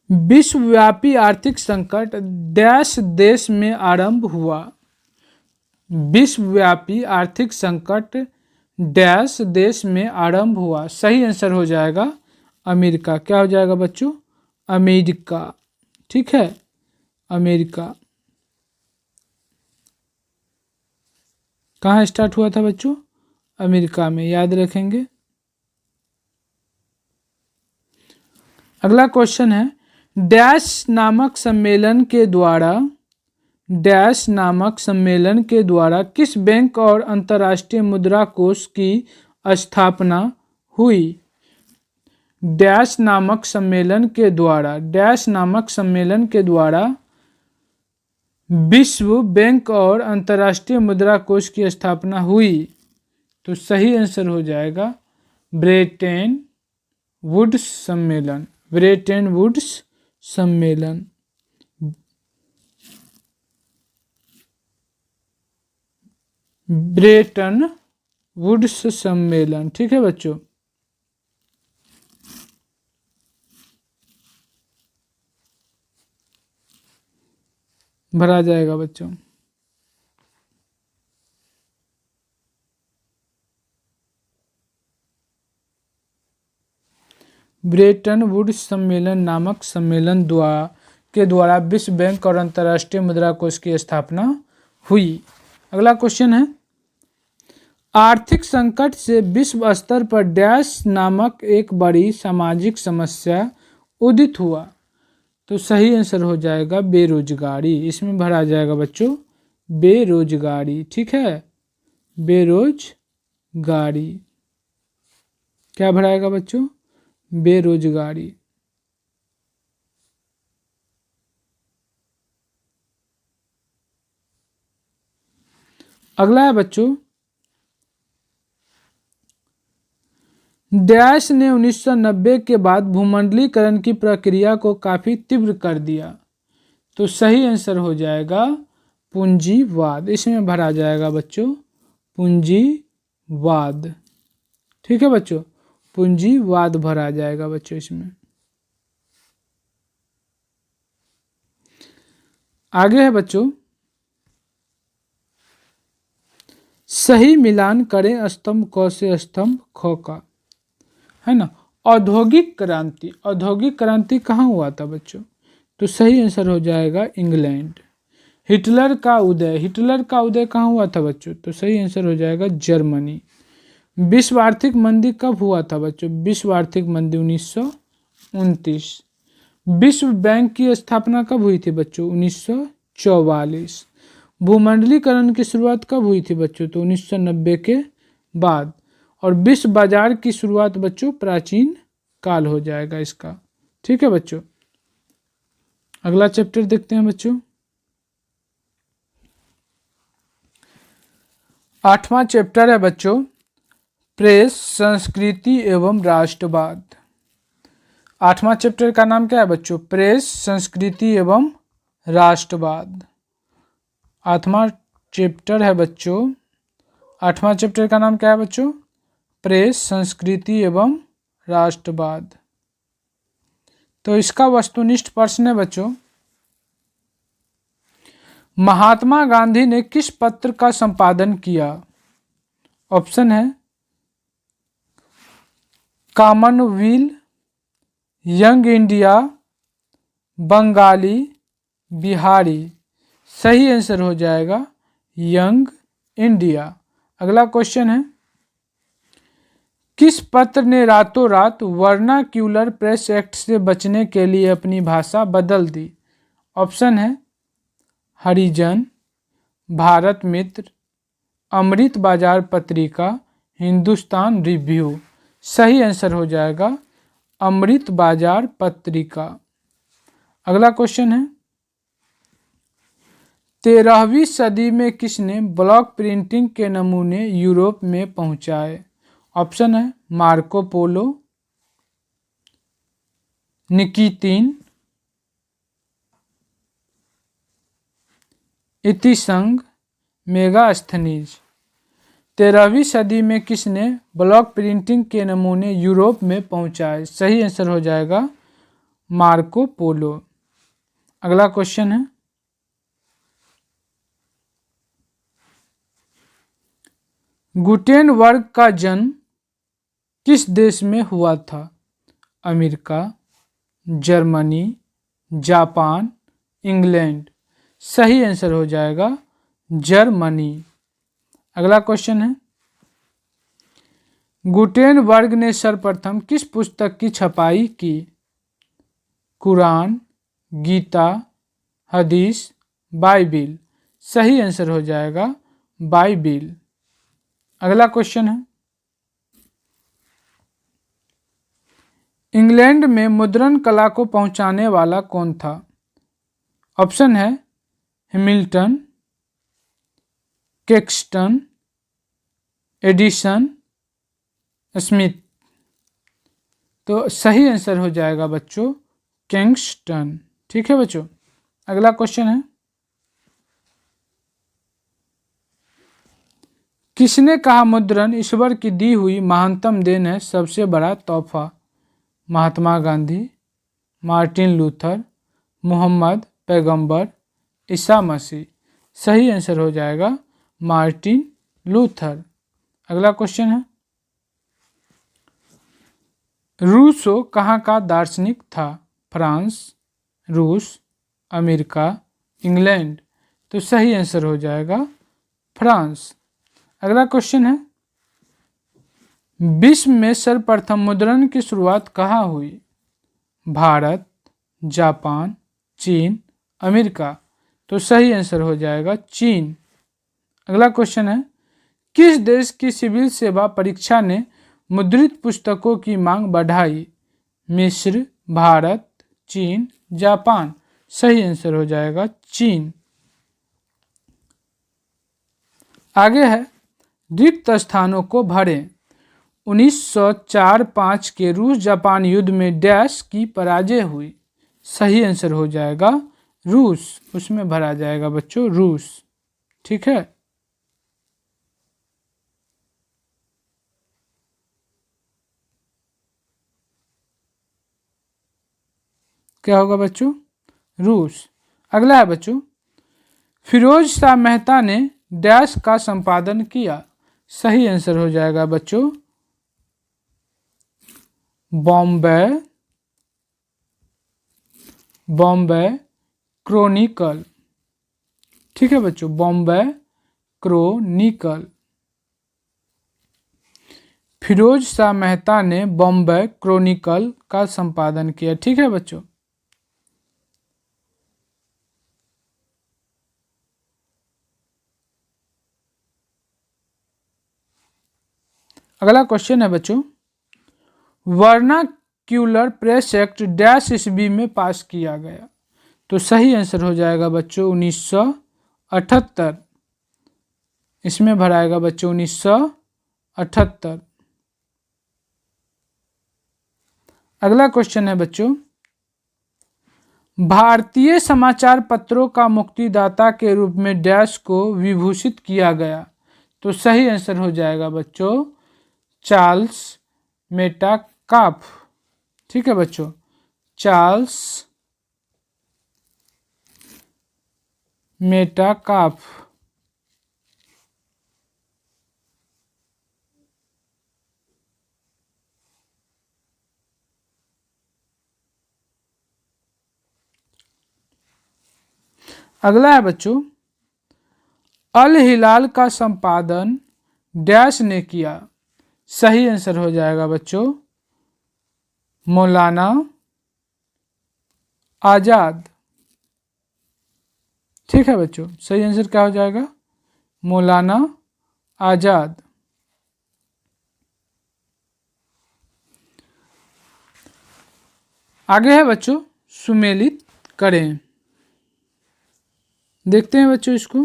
विश्वव्यापी आर्थिक संकट डैश देश में आरंभ हुआ? विश्वव्यापी आर्थिक संकट डैश देश में आरंभ हुआ? सही आंसर हो जाएगा अमेरिका। क्या हो जाएगा बच्चों? अमेरिका। ठीक है, अमेरिका। कहाँ स्टार्ट हुआ था बच्चों? अमेरिका में, याद रखेंगे। अगला क्वेश्चन है, डैश नामक सम्मेलन के द्वारा डैश नामक सम्मेलन के द्वारा किस बैंक और अंतर्राष्ट्रीय मुद्रा कोष की स्थापना हुई? डैश नामक सम्मेलन के द्वारा डैश नामक सम्मेलन के द्वारा विश्व बैंक और अंतर्राष्ट्रीय मुद्रा कोष की स्थापना हुई? तो सही आंसर हो जाएगा ब्रेटन वुड्स सम्मेलन। ब्रेटन वुड्स सम्मेलन। ब्रेटन वुड्स सम्मेलन। ठीक है बच्चों, भरा जाएगा बच्चों। ब्रेटन वुड्स सम्मेलन नामक सम्मेलन के द्वारा विश्व बैंक और अंतर्राष्ट्रीय मुद्रा कोष की स्थापना हुई। अगला क्वेश्चन है, आर्थिक संकट से विश्व स्तर पर डैश नामक एक बड़ी सामाजिक समस्या उदित हुआ? तो सही आंसर हो जाएगा बेरोजगारी। इसमें भरा जाएगा बच्चों बेरोजगारी। ठीक है, बेरोजगारी। क्या भराएगा बच्चों? बेरोजगारी। अगला है बच्चों, डैश ने 1990 के बाद भूमंडलीकरण की प्रक्रिया को काफी तीव्र कर दिया। तो सही आंसर हो जाएगा पूंजीवाद। इसमें भरा जाएगा बच्चों पूंजीवाद। ठीक है बच्चों, पूंजीवाद भरा जाएगा बच्चों इसमें। आगे है बच्चों, सही मिलान करें स्तंभ क से स्तंभ ख का, है ना। औद्योगिक क्रांति, औद्योगिक क्रांति कहाँ हुआ था बच्चों? तो सही आंसर हो जाएगा इंग्लैंड। हिटलर का उदय, हिटलर का उदय कहाँ हुआ था बच्चों? तो सही आंसर हो जाएगा जर्मनी। विश्व आर्थिक मंदी कब हुआ था बच्चों? विश्व आर्थिक मंदी 1929। विश्व बैंक की स्थापना कब हुई थी बच्चों? 1944। भूमंडलीकरण की शुरुआत कब हुई थी बच्चों? तो 1990 के बाद। और विश्व बाजार की शुरुआत बच्चों प्राचीन काल हो जाएगा इसका। ठीक है बच्चों, अगला चैप्टर देखते हैं बच्चों। 8वां चैप्टर है बच्चों प्रेस, संस्कृति एवं राष्ट्रवाद। 8वां चैप्टर का नाम क्या है बच्चों? प्रेस, संस्कृति एवं राष्ट्रवाद। 8वां चैप्टर है बच्चों, 8वां चैप्टर का नाम क्या है बच्चों? प्रेस, संस्कृति एवं राष्ट्रवाद। तो इसका वस्तुनिष्ठ प्रश्न है बच्चों, महात्मा गांधी ने किस पत्र का संपादन किया? ऑप्शन है Commonwealth, young India, Bengali, Bihari. सही आंसर हो जाएगा यंग इंडिया। अगला क्वेश्चन है, किस पत्र ने रातों रात वर्नाक्यूलर प्रेस एक्ट से बचने के लिए अपनी भाषा बदल दी? ऑप्शन है हरिजन, भारत मित्र, अमृत बाजार पत्रिका, हिंदुस्तान रिव्यू। सही आंसर हो जाएगा अमृत बाजार पत्रिका। अगला क्वेश्चन है, 13वीं सदी में किसने ब्लॉक प्रिंटिंग के नमूने यूरोप में पहुंचाए? ऑप्शन है मार्को पोलो, निकितिन, इतिसंग, मेगास्थनीज। 13वीं सदी में किसने ब्लॉक प्रिंटिंग के नमूने यूरोप में पहुंचाए? सही आंसर हो जाएगा मार्को पोलो। अगला क्वेश्चन है, गुटेनबर्ग का जन्म किस देश में हुआ था? America, Germany, Japan, England. सही आंसर हो जाएगा जर्मनी। अगला क्वेश्चन है, गुटेनबर्ग ने सर्वप्रथम किस पुस्तक की छपाई की? कुरान, गीता, हदीस, बाइबिल। सही आंसर हो जाएगा बाइबिल। अगला क्वेश्चन है, इंग्लैंड में मुद्रण कला को पहुंचाने वाला कौन था? ऑप्शन है हैमिल्टन, कैक्सटन, एडिसन, स्मिथ। तो सही आंसर हो जाएगा बच्चों कैक्सटन। ठीक है बच्चों, अगला क्वेश्चन है, किसने कहा मुद्रण ईश्वर की दी हुई महानतम देन है, सबसे बड़ा तोहफा? महात्मा गांधी, मार्टिन लूथर, मोहम्मद पैगंबर, ईसा मसीह। सही आंसर हो जाएगा मार्टिन लूथर। अगला क्वेश्चन है, रूसो कहाँ का दार्शनिक था? फ्रांस, रूस, अमेरिका, इंग्लैंड। तो सही आंसर हो जाएगा फ्रांस। अगला क्वेश्चन है, विश्व में सर्वप्रथम मुद्रण की शुरुआत कहाँ हुई? भारत, जापान, चीन, अमेरिका। तो सही आंसर हो जाएगा चीन। अगला क्वेश्चन है, किस देश की सिविल सेवा परीक्षा ने मुद्रित पुस्तकों की मांग बढ़ाई? मिस्र, भारत, चीन, जापान। सही आंसर हो जाएगा चीन। आगे है, रिक्त स्थानों को भरें। 1904-5 के रूस जापान युद्ध में डैश की पराजय हुई। सही आंसर हो जाएगा रूस, उसमें भरा जाएगा बच्चों रूस। ठीक है, क्या होगा बच्चों? रूस। अगला है बच्चों, फिरोज शाह मेहता ने डैश का संपादन किया। सही आंसर हो जाएगा बच्चों बॉम्बे क्रॉनिकल। ठीक है बच्चों, बॉम्बे क्रॉनिकल। फिरोज शाह मेहता ने बॉम्बे क्रॉनिकल का संपादन किया। ठीक है बच्चों, अगला क्वेश्चन है बच्चों, वर्नाक्यूलर प्रेस एक्ट डैश ईस्वी में पास किया गया। तो सही आंसर हो जाएगा बच्चों 1978, इसमें भराएगा बच्चों 1978। अगला क्वेश्चन है बच्चों, भारतीय समाचार पत्रों का मुक्तिदाता के रूप में डैश को विभूषित किया गया। तो सही आंसर हो जाएगा बच्चों चार्ल्स मेटाकाफ। ठीक है बच्चों, चार्ल्स मेटाकाफ। अगला है बच्चों, अल हिलाल का संपादन डैश ने किया। सही आंसर हो जाएगा बच्चों मौलाना आजाद। ठीक है बच्चों, सही आंसर क्या हो जाएगा? मौलाना आजाद। आगे है बच्चों, सुमेलित करें। देखते हैं बच्चों इसको।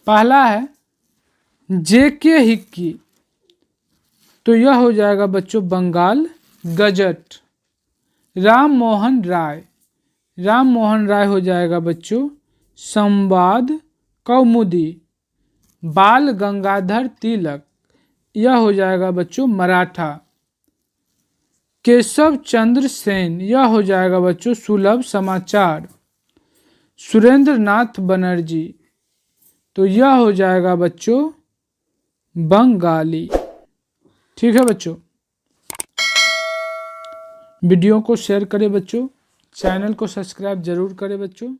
पहला है जेके हिक्की, तो यह हो जाएगा बच्चों बंगाल गजट। राम मोहन राय हो जाएगा बच्चों संवाद कौमुदी। बाल गंगाधर तिलक, यह हो जाएगा बच्चों मराठा। केशव चंद्र सेन, यह हो जाएगा बच्चों सुलभ समाचार। सुरेंद्र नाथ बनर्जी, तो यह हो जाएगा बच्चों बंगाली। ठीक है बच्चों, वीडियो को शेयर करें बच्चों, चैनल को सब्सक्राइब जरूर करें बच्चों।